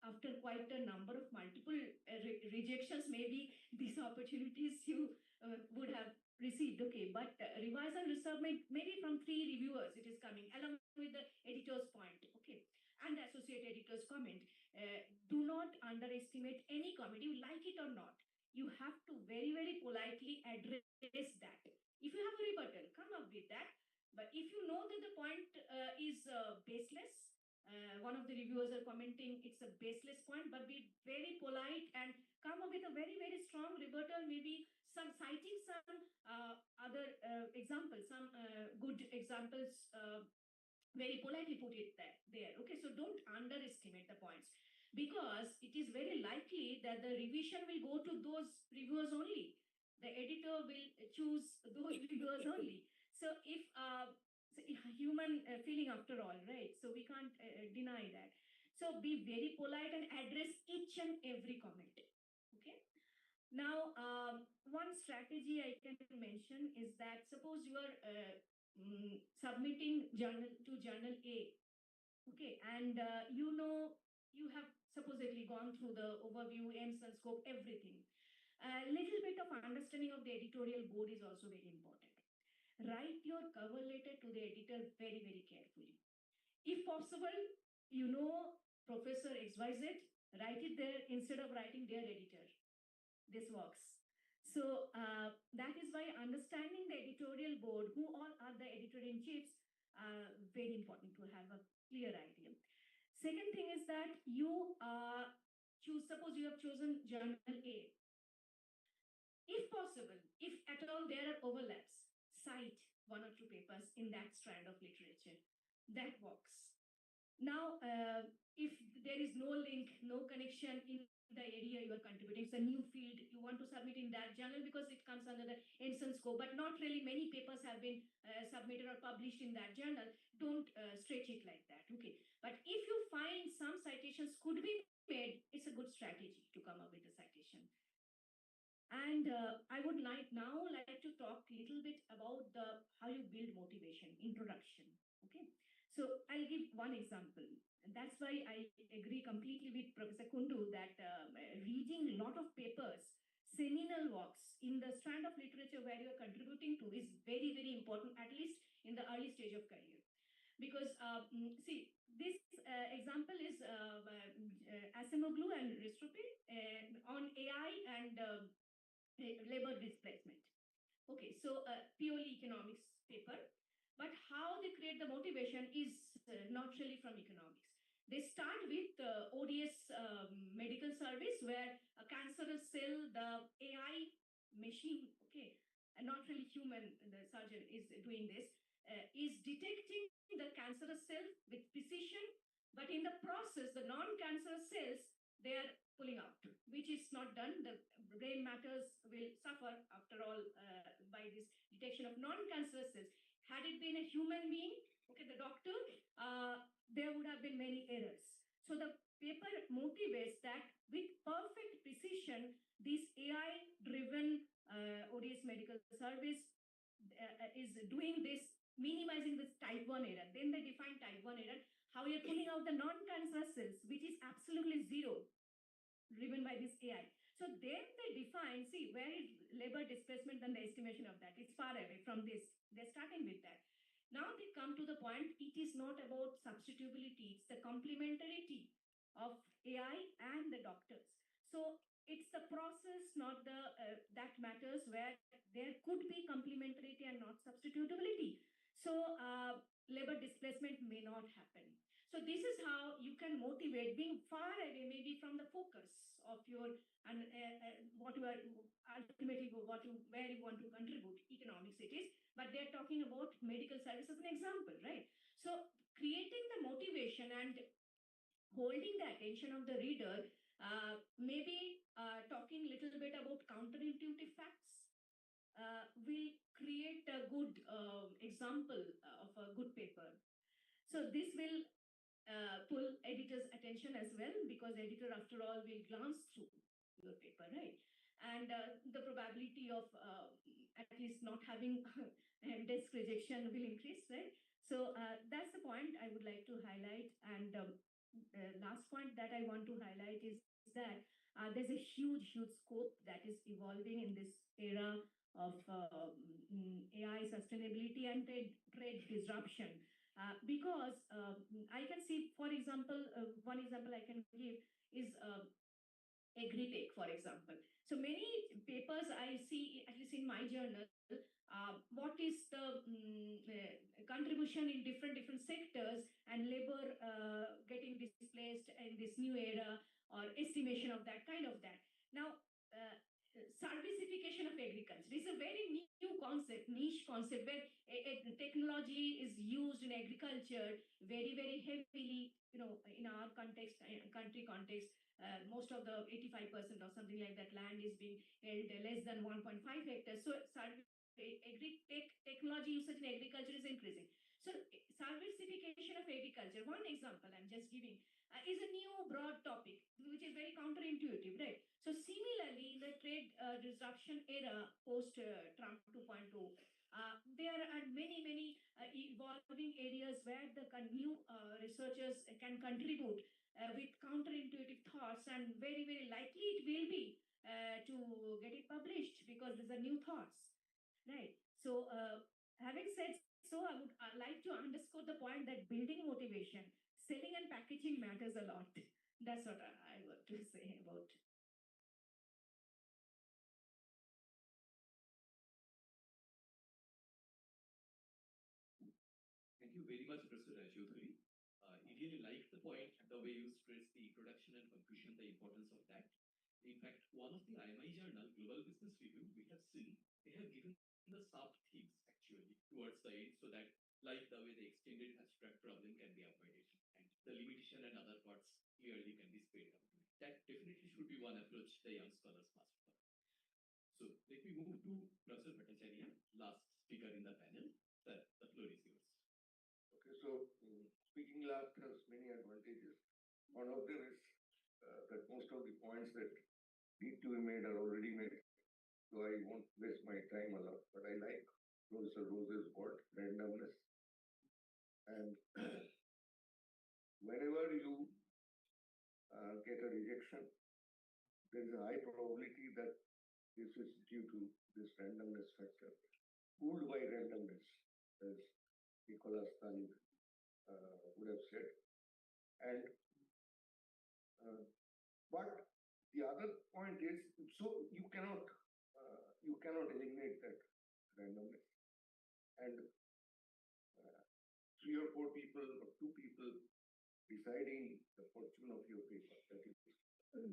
after quite a number of multiple rejections, maybe these opportunities you would have received. Okay, but revise and resubmit, maybe from 3 reviewers it is coming, along with the editor's point. Okay, and the associate editor's comment. Do not underestimate any comment, you like it or not. You have to very, very politely address that. If you have a rebuttal, come up with that. But if you know that the point is baseless, one of the reviewers are commenting it's a baseless point, but be very polite and come up with a very, very strong rebuttal, maybe citing some other examples, some good examples, very politely put it there. Okay, so don't underestimate the points, because it is very likely that the revision will go to those reviewers only. The editor will choose those reviewers only. So if human feeling after all, right? So we can't deny that. So be very polite and address each and every comment. Okay. Now, one strategy I can mention is that suppose you are submitting journal A. Okay, and you have supposedly gone through the overview, aims and scope, everything. A little bit of understanding of the editorial board is also very important. Write your cover letter to the editor very, very carefully. If possible, Professor XYZ, write it there instead of writing dear editor. This works. So that is why understanding the editorial board, who all are the editor-in-chiefs, very important to have a clear idea. Second thing is that you suppose you have chosen journal A. If possible, if at all there are overlaps, cite 1 or 2 papers in that strand of literature. That works. Now, if there is no link, no connection in the area you are contributing, it's a new field, you want to submit in that journal because it comes under the aims and scope, but not really many papers have been submitted or published in that journal, don't stretch it like that. Okay. But if you find some citations could be made, it's a good strategy to come up with a citation. And I would like to talk a little bit about how you build motivation, introduction. Okay. So I'll give one example. And that's why I agree completely with Professor Kundu that reading a lot of papers, seminal works in the strand of literature where you're contributing to is very, very important, at least in the early stage of career. Because, this example is Asimoglu and Ristrupi on AI and labor displacement. Okay, so purely economics paper. But how they create the motivation is not really from economics. They start with ODS medical service where a cancerous cell, the AI machine, okay, and not really human, the surgeon is doing this, is detecting the cancerous cell with precision, but in the process, the non-cancerous cells, they are pulling out, which is not done. The brain matters will suffer after all by this detection of non-cancerous cells. Had it been a human being, okay, the doctor, there would have been many errors. So the paper motivates that with perfect precision, this AI-driven ODS medical service is doing this, minimizing this type 1 error. Then they define type 1 error, how you're pulling out the non-cancerous cells, which is absolutely zero, driven by this AI. So then they define, see, where is labor displacement and the estimation of that? It's far away from this. They're starting with that. Now they come to the point, it is not about substitutability, it's the complementarity of AI and the doctors. So it's the process, not the that matters, where there could be complementarity and not substitutability. So labor displacement may not happen. So this is how you can motivate, being far away maybe from the focus of your and what you are ultimately where you want to contribute. Economics it is, but they're talking about medical service as an example, right? So creating the motivation and holding the attention of the reader, maybe talking a little bit about counterintuitive facts, will create a good example of a good paper. So this will pull editors' attention as well, because editor, after all, will glance through your paper, right? And the probability of at least not having desk rejection will increase, right? So that's the point I would like to highlight. And last point that I want to highlight is that there's a huge, huge scope that is evolving in this era of AI sustainability and trade disruption. Because I can see, for example, one example I can give is agri-tech, for example. So many papers I see, at least in my journal, what is the contribution in different sectors and labor getting displaced in this new era, or estimation of that kind of that. Now, servicification of agriculture is a very new concept, niche concept, where technology is used in agriculture very heavily. You know, in our context, country context, most of the 85% or something like that land is being held less than 1.5 hectares. So technology usage in agriculture is increasing. So servicification of agriculture, one example I'm just giving, is a new broad topic, which is very counterintuitive, right? So similarly, in the trade disruption era post Trump 2.0, there are many evolving areas where the new researchers can contribute with counterintuitive thoughts, and very likely it will be to get it published, because these are new thoughts, right? So having said so, I would like to underscore the point that building motivation, selling and packaging matters a lot. That's what I want to say about. Thank you very much, Professor Rajodhuri. I really like the point, the way you stress the introduction and conclusion, the importance of that. In fact, one of the IMI journal, Global Business Review, we have seen, they have given the sub-themes actually towards the end, so that like the way the extended abstract problem can be avoided, and the limitation and other parts clearly can be spelled out. That definitely should be one approach the young scholars must follow. So let me move to Professor Bhattacharya, last speaker in the panel. Sir, the floor is yours. Okay, so speaking last has many advantages. One of them is that most of the points that need to be made are already made, so I won't waste my time a lot. But I like Professor Rose's word, randomness. And whenever you get a rejection, there is a high probability that this is due to this randomness factor, cooled by randomness, as Nicholas Taleb would have said. And but the other point is, so you cannot eliminate that randomness. And 3 or 4 people or 2 people deciding the fortune of your paper, that is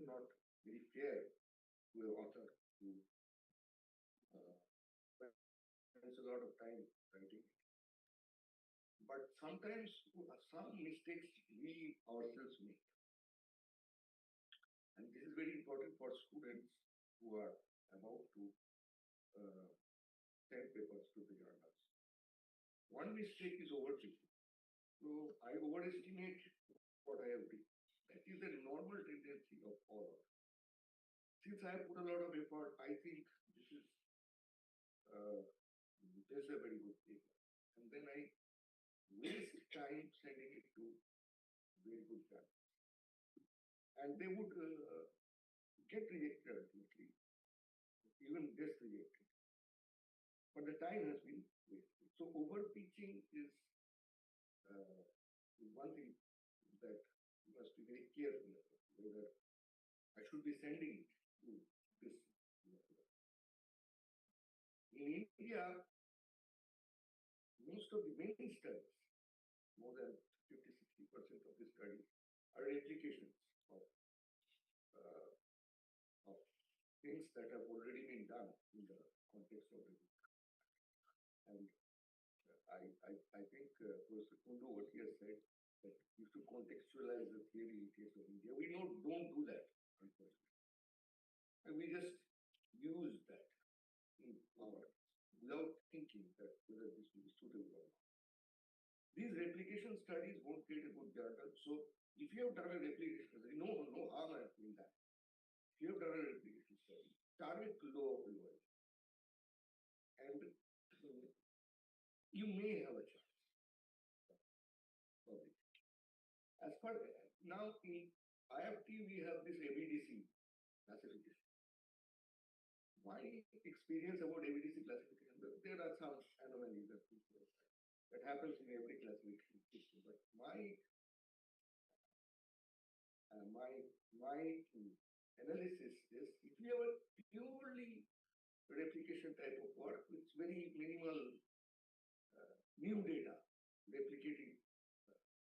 not very fair to an author who spends a lot of time writing it. But sometimes some mistakes we ourselves make. And this is very important for students who are about to send papers to the journals. One mistake is overthinking. So I overestimate what I have written. That is a normal tendency of all of us. Since I have put a lot of effort, I think this is a very good paper. And then I waste time sending it to very good journals. And they would get rejected ultimately, even just rejected. But the time has been wasted. So overpitching is one thing that you must be very careful about, whether I should be sending it to this network. In India, most of the main studies, more than 50-60% of the studies, are replications of things that have already been done in the context of the book. And I think Professor Kundu, what he has said, that you should contextualize the theory in case of India. We don't do that, unfortunately. And we just use that in our thinking that whether this will be suitable or not. These replication studies won't create a good journal. So if you have done a replication study, no harm in that. If you have done a replication study, target low level, and you may have a chance. As per now in IIFT we have this ABDC classification. My experience about ABDC classification, there are some anomalies that happens in every classification system. But my analysis is, if you have a purely replication type of work with very minimal new data replicating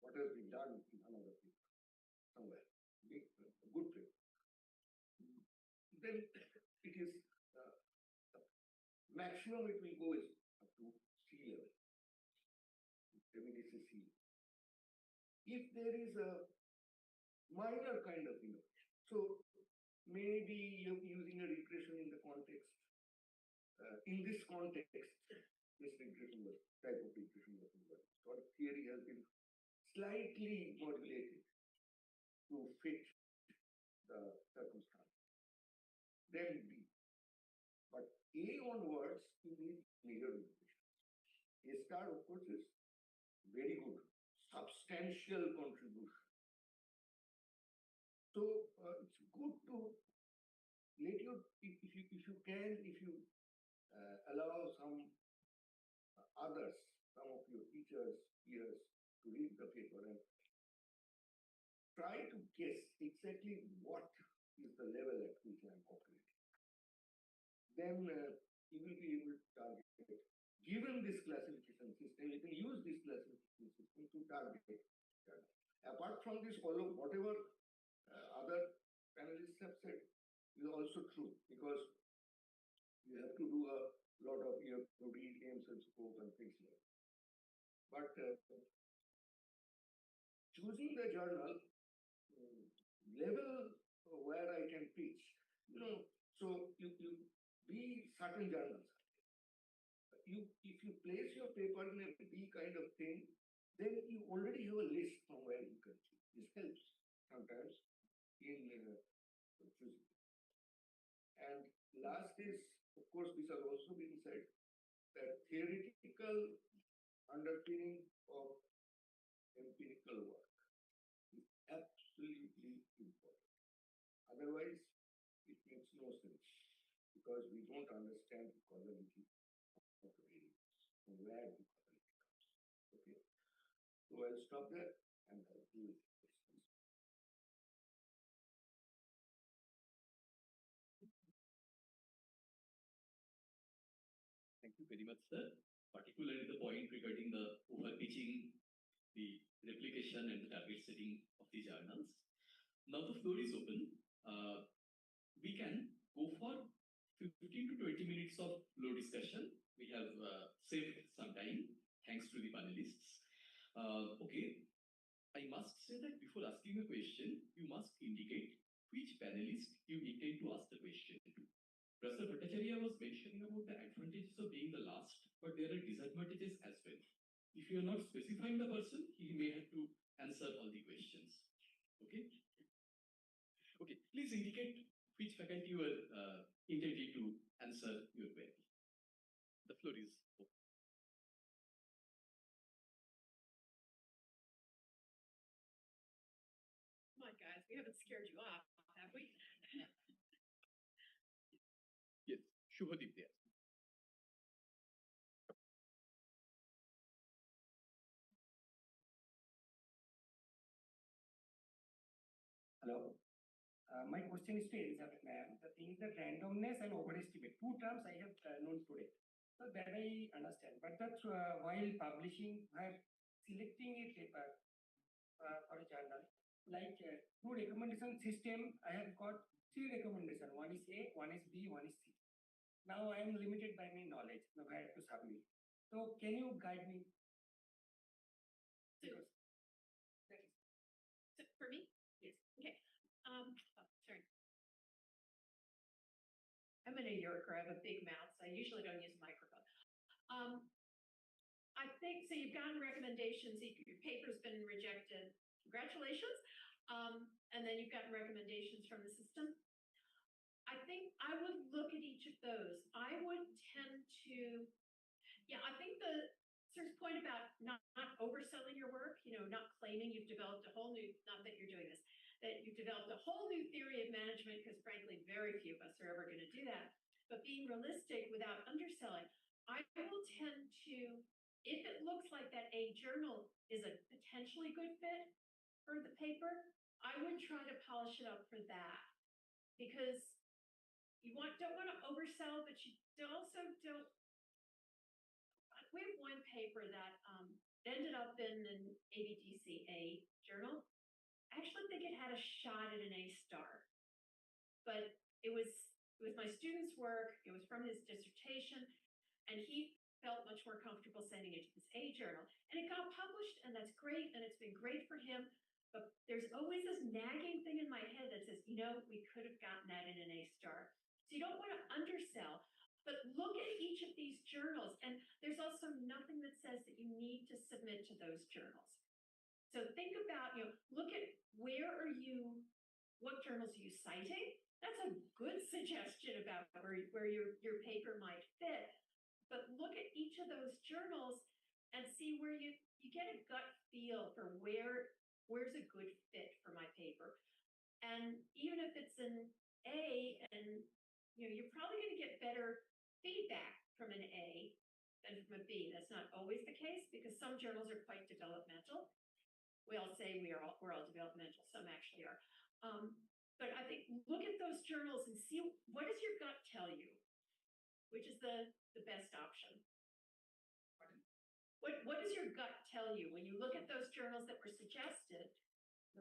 what has been done in another paper somewhere, a good paper, then it is maximum it will go is up to sea level, ABDC sea. If there is a minor kind of innovation, so maybe you're using a regression in the context, in this context, this regression was type of regression was involved. Sort of theory has been slightly modulated to fit the circumstance. Then B. But A onwards, you need major innovation. A star, of course, is very good, substantial contribution. So it's good to let you, if you allow some others, some of your teachers, peers, to read the paper and try to guess exactly what is the level at which I am operating. Then you will be able to target. Given this classification system, you can use this classification system to target. Apart from this, all of whatever other panelists have said is also true, because you have to do a lot of, you have to read aims and scope and things like that. But choosing the journal level where I can pitch, so you be certain journals. If you place your paper in a B kind of thing, then you already have a list from where you can choose. This helps sometimes in choosing. And last is, of course, this has also been said, that theoretical underpinning of empirical work is absolutely important. Otherwise, it makes no sense, because we don't understand the causality of the variables and where the causality comes. Okay, so I'll stop there and I'll deal with questions. Thank you very much, sir. Particularly the point regarding the overpitching, the replication and the target setting of the journals. Now the floor is open. We can go for 15 to 20 minutes of floor discussion. We have saved some time, thanks to the panelists. Okay, I must say that before asking a question, you must indicate which panelist you intend to ask the question to. Professor Bhattacharya was mentioning about the advantages of being the last, but there are disadvantages as well. If you are not specifying the person, he may have to answer all the questions. Okay? Okay, please indicate which faculty you are intending to answer your query. The floor is open. Come on, guys, we haven't scared you off, have we? Yes, Shubhadeep there. Hello. My question is to Elizabeth, ma'am. The thing is that randomness and overestimate, two terms I have known today. So that I understand. But that's while publishing, while selecting a paper for a journal, like through recommendation system, I have got three recommendations. One is A, one is B, one is C. Now I am limited by my knowledge of where to submit. So can you guide me? Because that is. So for me? Yes. Okay. Sorry. I'm a New Yorker. I have a big mouth, so I usually don't use a microphone. I think, so you've gotten recommendations, your paper's been rejected, congratulations. And then you've gotten recommendations from the system. I think I would look at each of those. I would tend to, yeah, I think the sir's point about not overselling your work, not claiming you've developed a whole new, not that you're doing this, that you've developed a whole new theory of management, because frankly, very few of us are ever going to do that. But being realistic without underselling, I will tend to, if it looks like that a journal is a potentially good fit for the paper, I would try to polish it up for that, because you don't want to oversell, but you also don't. We have one paper that ended up in an ABDCA journal. I actually think it had a shot at an A star, but it was my student's work. It was from his dissertation, and he felt much more comfortable sending it to this A journal, and it got published, and that's great, and it's been great for him. But there's always this nagging thing in my head that says, we could have gotten that in an A star. So you don't want to undersell, but look at each of these journals. And there's also nothing that says that you need to submit to those journals. So think about, look at what journals are you citing? That's a good suggestion about where your paper might fit. But look at each of those journals and see where you get a gut feel for where's a good fit for my paper. And even if it's an A, and you're probably going to get better feedback from an A than from a B. That's not always the case, because some journals are quite developmental. We all say we're all developmental, some actually are. But I think look at those journals and see, what does your gut tell you? Which is the best option? What does your gut tell you when you look at those journals that were suggested?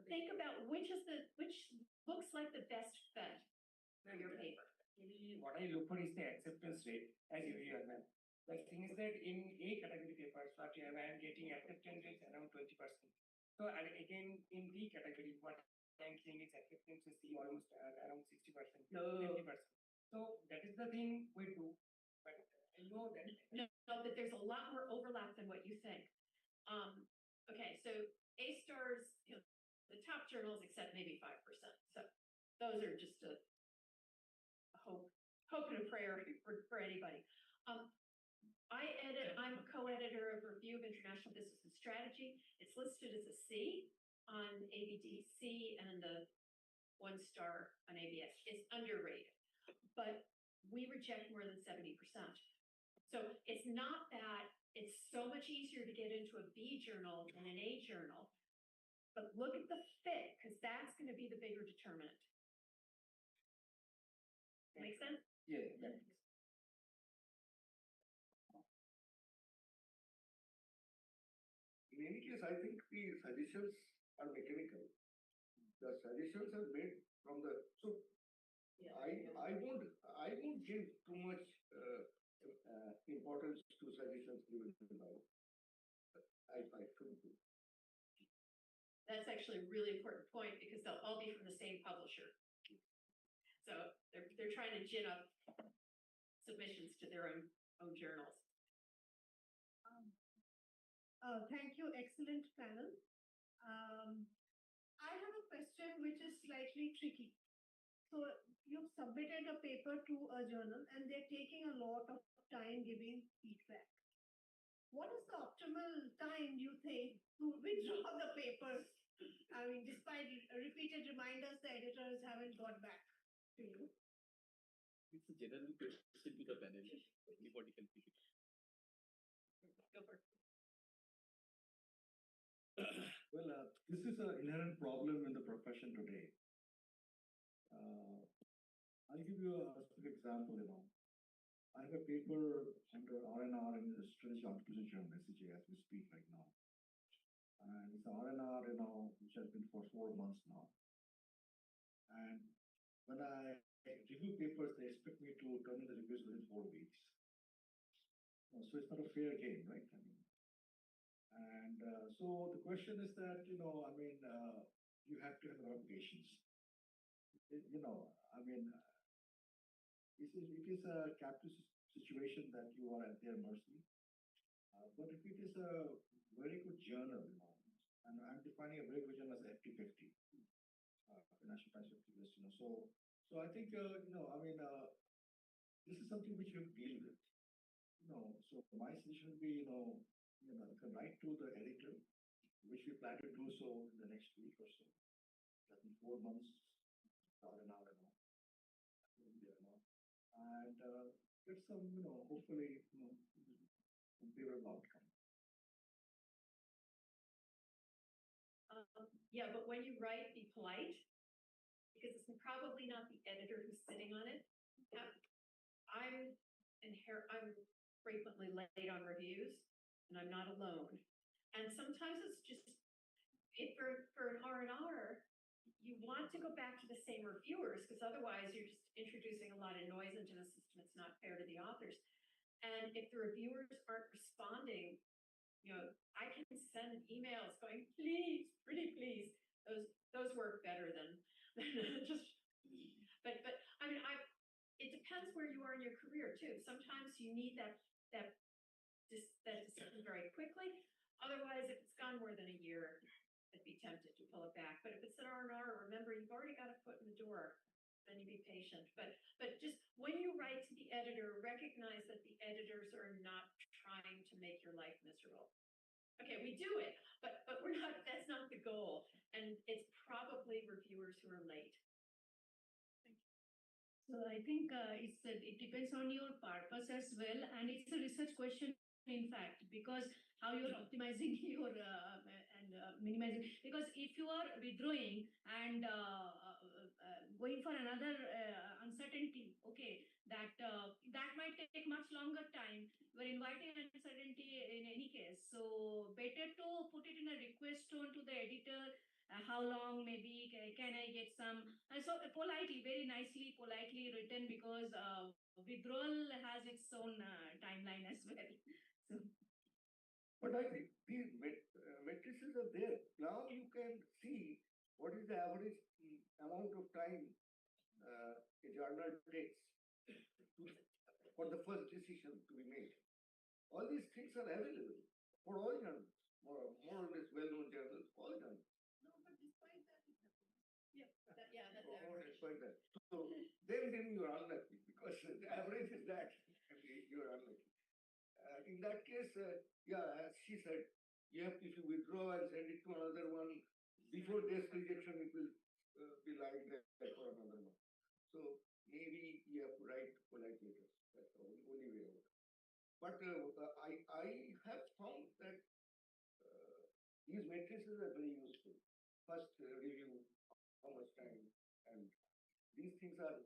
Think about which looks like the best fit for your paper. What I look for is the acceptance rate, as you hear, ma'am. The thing is that in A category papers, what I am getting acceptance is around 20%. So again, in B category, what I'm seeing is acceptance is almost around 60%, 50%. So that is the thing we do. But I know that that there's a lot more overlap than what you think. Okay, so A stars, the top journals accept maybe 5%. So those are just a hope and a prayer for anybody. I'm a co-editor of Review of International Business and Strategy. It's listed as a C on ABDC and the 1 star on ABS. It's underrated, but we reject more than 70%. So it's not that it's so much easier to get into a B journal than an A journal, but look at the fit, because that's going to be the bigger determinant. Make sense? Yeah, that makes sense. In any case, I think the suggestions are mechanical. The suggestions are made from the, so Yeah. I won't give too much importance to suggestions given by. I shouldn't do. That's actually a really important point, because they'll all be from the same publisher. So they're trying to gin up submissions to their own journals. Thank you, excellent panel. I have a question which is slightly tricky. So you've submitted a paper to a journal and they're taking a lot of time giving feedback. What is the optimal time, you think, to withdraw the paper? I mean, despite repeated reminders, the editors haven't got back to you. It's a general question to the panel. Anybody can pick it. Go for it. Well, this is an inherent problem in the profession today. I'll give you a specific example. I have a paper under R&R in the Strategic Entrepreneurship Journal, SCJ, as we speak right now. And it's R&R, which has been for 4 months now. And when I review papers, they expect me to turn in the reviews within 4 weeks. So it's not a fair game, right? And so the question is that, you have to have a lot of patience. It is a capitalist situation that you are at their mercy. But if it is a very good journal, and I'm defining a very good journal as FT50, Financial Times 50 list, so I think, this is something which you deal with, so my suggestion would be, you can write to the editor, which we plan to do so in the next week or so. That in 4 months, not an hour and all. And get some, hopefully, favorable outcome. Yeah, but when you write, be polite, because it's probably not the editor who's sitting on it. I'm frequently late on reviews, and I'm not alone. And sometimes it's just, if for an R&R, you want to go back to the same reviewers, because otherwise you're just introducing a lot of noise into the system. It's not fair to the authors. And if the reviewers aren't responding, I can send emails going, please, pretty please. Those work better than just. But I mean, it depends where you are in your career too. Sometimes you need that decision very quickly. Otherwise, if it's gone more than a year, I'd be tempted to pull it back. But if it's an R&R, remember, you've already got a foot in the door. Then you be patient. But just when you write to the editor, recognize that the editors are not trying to make your life miserable. Okay, we do it, but we're not. That's not the goal. And it's probably reviewers who are late. So I think it depends on your purpose as well, and it's a research question, in fact, because how you're optimizing your and minimizing. Because if you are withdrawing and going for another uncertainty, okay, that might take much longer time. We're inviting uncertainty in any case, so better to put it in a request tone to the editor. How long, maybe can I get some? So politely, very nicely, politely written, because withdrawal has its own timeline as well. So. But I think these matrices are there. Now you can see what is the average amount of time a journal takes for the first decision to be made. All these things are available for all journals, more or less well-known journals, all journals. No, but despite that, that's despite that. So then you are unlucky, because the average is that, and you are unlucky. In that case, as she said, if you withdraw and send it to another one, before this rejection, it will be lying there for another month. So maybe you have to write polite letters. That's the only way out. But I have found that these matrices are very useful. First review, how much time, and these things are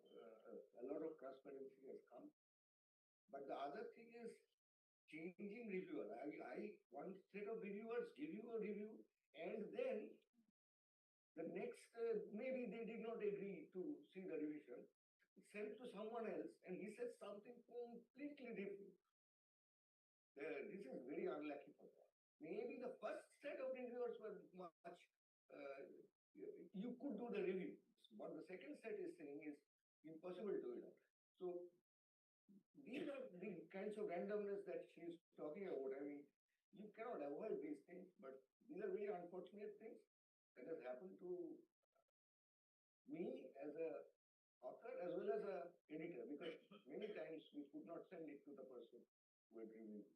a lot of transparency has come. But the other thing is changing reviewer. One set of reviewers give you a review, and then the next, maybe they did not agree to see the revision, sent to someone else, and he said something completely different. This is very unlucky for that. Maybe the first set of reviewers were much, you could do the review. What the second set is saying is impossible to do it. So these are the kinds of randomness that she is talking about. I mean, you cannot avoid these things, but these are very unfortunate things that has happened to me as a author as well as a editor, because many times we could not send it to the person who had reviewed.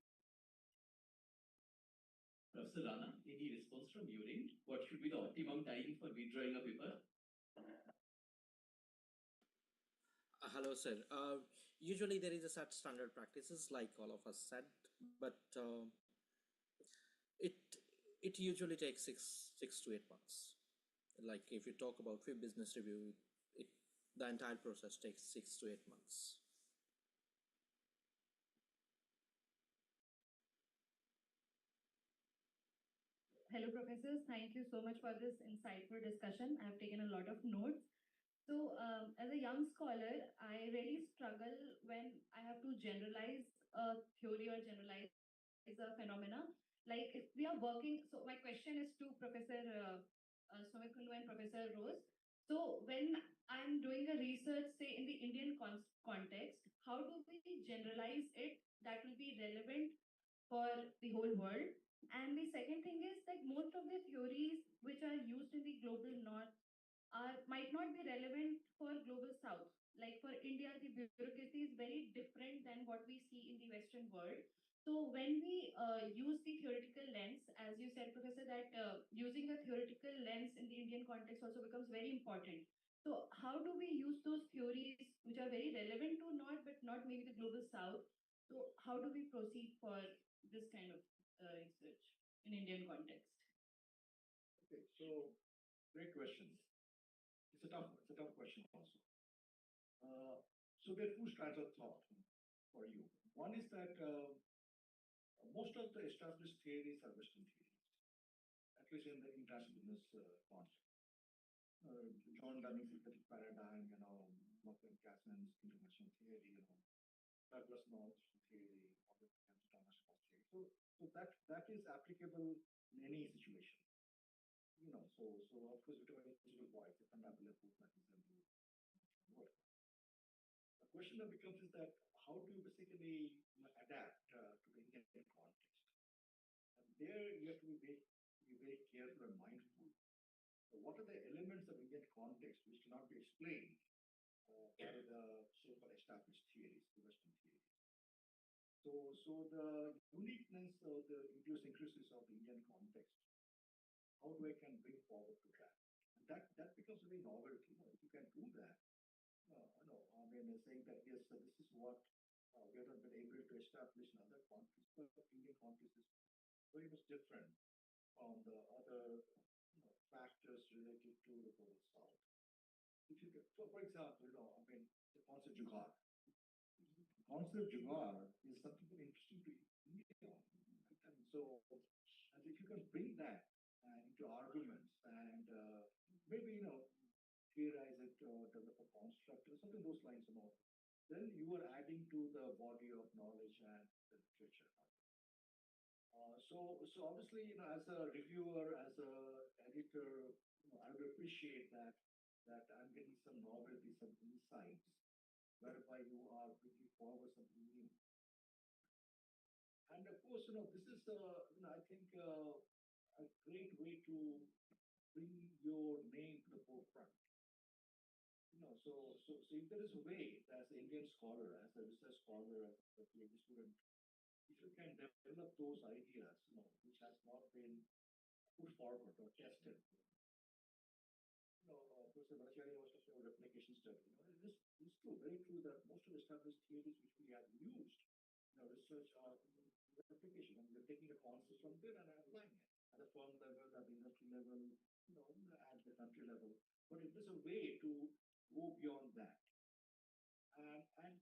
Professor Rana, any response from your end? What should be the optimum time for withdrawing a paper? Hello, sir. Usually there is a set standard practices, like all of us said, but it usually takes six to 8 months. Like if you talk about FIB business review, the entire process takes 6 to 8 months. Hello, professors. Thank you so much for this insightful discussion. I've taken a lot of notes. So, as a young scholar, I really struggle when I have to generalize a theory or generalize a phenomena. Like if we are working, so my question is to Professor Sumit Kundu and Professor Rose. So when I'm doing a research, say in the Indian context, how do we generalize it that will be relevant for the whole world. And the second thing is that most of the theories which are used in the global north might not be relevant for global south. Like for India, the bureaucracy is very different than what we see in the Western world. So when we use the theoretical lens, as you said, Professor, that using a theoretical lens in the Indian context also becomes very important. So how do we use those theories which are very relevant to North, but not maybe the global South? So how do we proceed for this kind of research in Indian context? Okay, so great question. It's a tough question also. So there are two strands of thought for you. One is that most of the established theories are Western theories, at least in the international business context. John Dunning's synthetic paradigm, Martin Cassin's international theory, Douglas North's theory, all the Thomas theory. So that is applicable in any situation. So of course, whatever institute voice, if I'm not able to that is a word. The question that becomes is that how do you basically adapt to the Indian context? And there you have to be very careful and mindful. So what are the elements of Indian context which cannot be explained by the so-called established theories, the Western theories? So the uniqueness or the idiosyncrasies of the Indian context, how do I can bring forward to that? And that becomes a very novelty. If you can do that, saying that yes, this is what we have not been able to establish in other countries, but Indian context is very much different from the other factors related to the global south. If you get, so for example, the concept jugaad. The concept jugaad is something very interesting to India. And so, and if you can bring that into arguments and maybe theorize it or develop a construct or something those lines, then you are adding to the body of knowledge and the literature. So obviously, as a reviewer, as a editor, I would appreciate that I'm getting some novelty, some insights, whereby you are bringing forward something new. And of course, this is I think a great way to bring your name to the forefront. So if there is a way, as an Indian scholar, as a research scholar, as a PhD student, if you can develop those ideas, which has not been put forward or tested. Professor Bhattacharya was talking about replication study. It's true, very true that most of the established theories which we have used in our research are replication. And we're taking the concepts from there and applying it at the firm level, at the industry level, at the country level. But if there's a way to go beyond that, and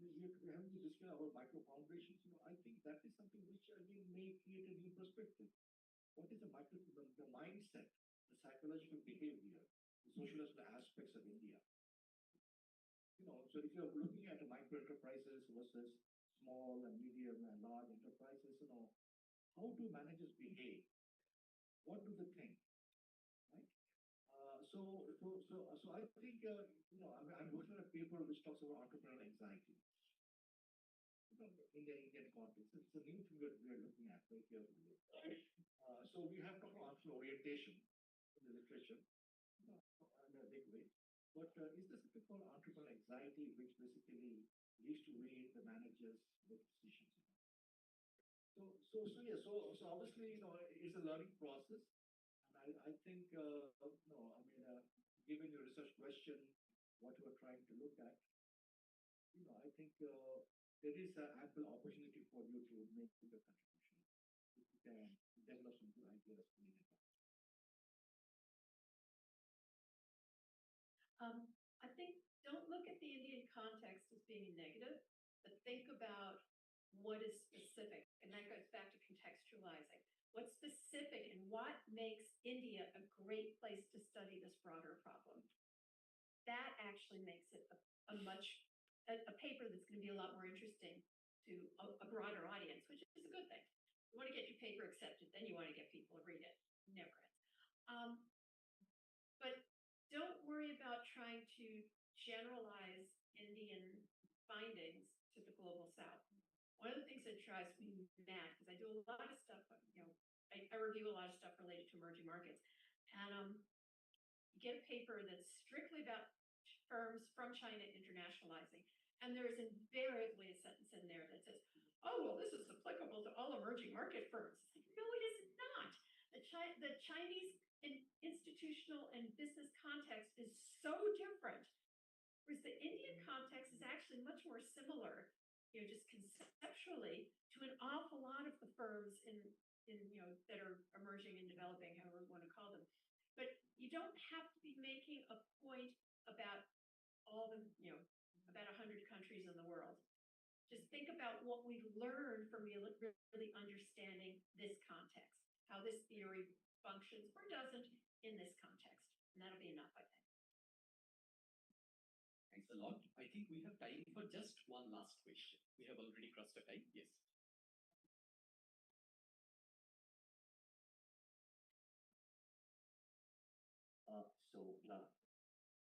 we have to discuss about micro foundations. I think that is something which again may create a new perspective. What is the mindset, the psychological behavior, the sociological aspects of India? So if you're looking at the micro enterprises versus small and medium and large enterprises, how do managers behave? What do they think? Right? So I think I'm working on a paper which talks about entrepreneurial anxiety. In the Indian context, it's a new thing that we are looking at very carefully. So we have talked about entrepreneurial orientation in the literature in a big way. But is there something called entrepreneurial anxiety, which basically leads to way the managers make decisions? So obviously, it's a learning process. And I think, given your research question, what you are trying to look at, I think there is an ample opportunity for you to make a contribution if you can develop some good ideas in it. I think don't look at the Indian context as being negative, but think about what is specific. And that goes back to contextualizing. What's specific and what makes India a great place to study this broader problem? That actually makes it a paper that's going to be a lot more interesting to a broader audience, which is a good thing. You want to get your paper accepted, then you want to get people to read it. Never ends. But don't worry about trying to generalize Indian findings to the global south. one of the things that drives me mad, because I do a lot of stuff, I review a lot of stuff related to emerging markets, and you get a paper that's strictly about firms from China internationalizing, and there is invariably a sentence in there that says, "Oh, well, this is applicable to all emerging market firms." No, it is not. The Chinese institutional and business context is so different, whereas the Indian context is actually much more similar, just conceptually, to an awful lot of the firms that are emerging and developing, however we want to call them. But you don't have to be making a point about all the, about 100 countries in the world. Just think about what we've learned from really understanding this context, how this theory functions or doesn't in this context. And that'll be enough, I think. Thanks a lot. I think we have time for just one last question. We have already crossed the time. Yes.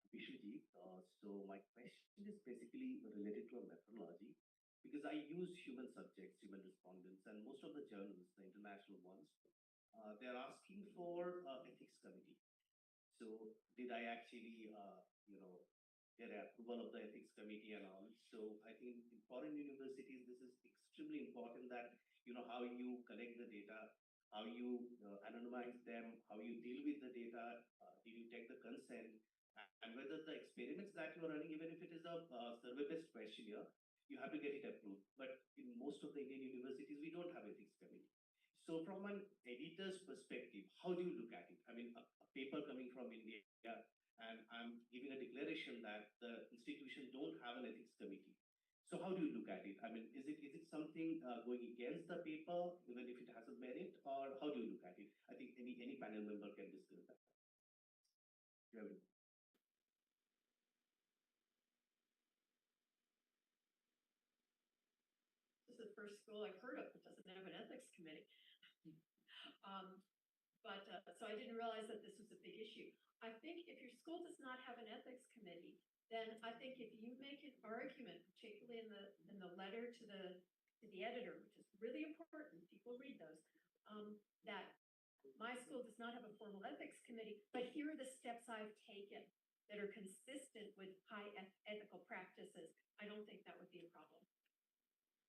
Vishnuji, so my question is basically related to a methodology because I use human subjects, human respondents, and most of the journals, the international ones, they're asking for ethics committee. So did I actually, get approval of the ethics committee and all? So I think in foreign universities, this is extremely important that, how you collect the data, how you anonymize them, how you deal with the data, did you take the consent, and whether the experiments that you are running, even if it is a survey-based questionnaire, you have to get it approved. But in most of the Indian universities, we don't have ethics committee. So from an editor's perspective, how do you look at it? I mean, a paper coming from India, and I'm giving a declaration that the institution don't have an ethics committee. So how do you look at it? I mean, is it something going against the paper, even if it has a merit, or how do you look at it? I think any panel member can discuss that. Yeah. This is the first school I've heard of that doesn't have an ethics committee. So I didn't realize that this was a big issue. I think if your school does not have an ethics committee, then I think if you make an argument, particularly in the letter to the editor, which is really important, people read those, that my school does not have a formal ethics committee, but here are the steps I've taken that are consistent with high ethical practices, I don't think that would be a problem.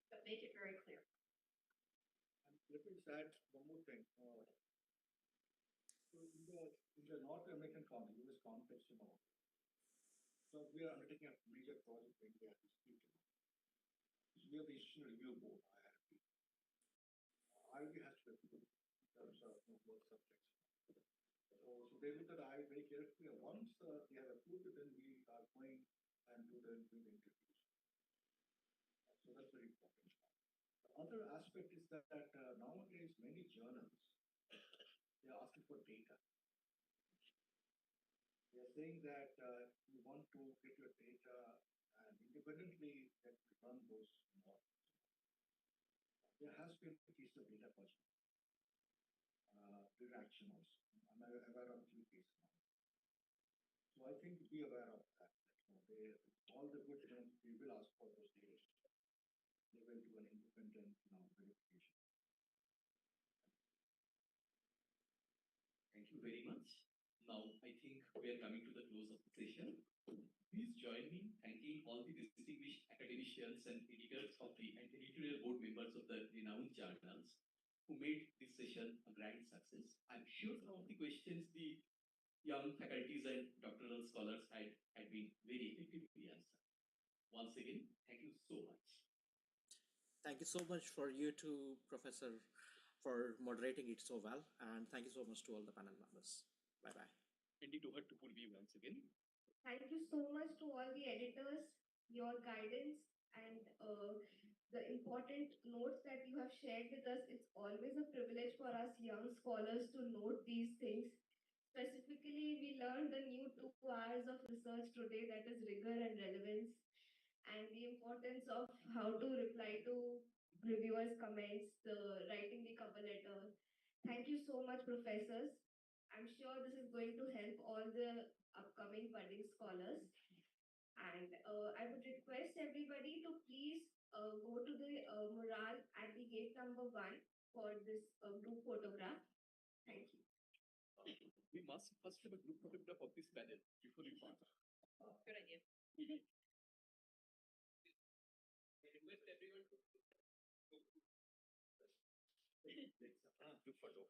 But make it very clear. And let me just add one more thing. So in the North American context, US context, so we are undertaking a major project in India to speak. So we have the Institutional Review Board, IIFT. IIB has to approve in terms of work subjects. So they look at IIB very carefully. Once they have approved it, then we are going and do the interviews. So that's very important. The other aspect is that nowadays many journals, they are asking for data. They are saying that you want to get your data and independently that we run those models. There has been a piece of data person. Action also. I'm aware of a few cases now. So I think be aware of that. All the good journals, we will ask for those data. They will do an independent verification. Thank you very much. Now, I think we are coming to the close of the session. Please join me in thanking all the distinguished academicians and editors of the and editorial board members of the renowned journals who made this session a grand success. I'm sure some of the questions the young faculties and doctoral scholars had been very effectively answered. Once again, thank you so much. Thank you so much for you too, Professor, for moderating it so well. And thank you so much to all the panel members. Bye-bye. Indeed, over to Purvi once again. Thank you so much to all the editors, your guidance, and the important notes that you have shared with us. It's always a privilege for us young scholars to note these things. Specifically, we learned the new 2 hours of research today, that is rigor and relevance, and the importance of how to reply to reviewers' comments, the writing the cover letter. Thank you so much, professors. I'm sure this is going to help all the upcoming budding scholars. And I would request everybody to please go to the mural at the gate number 1 for this group photograph. Thank you. We must first have a group photograph of this panel before we start. Good idea. I request everyone to group photo.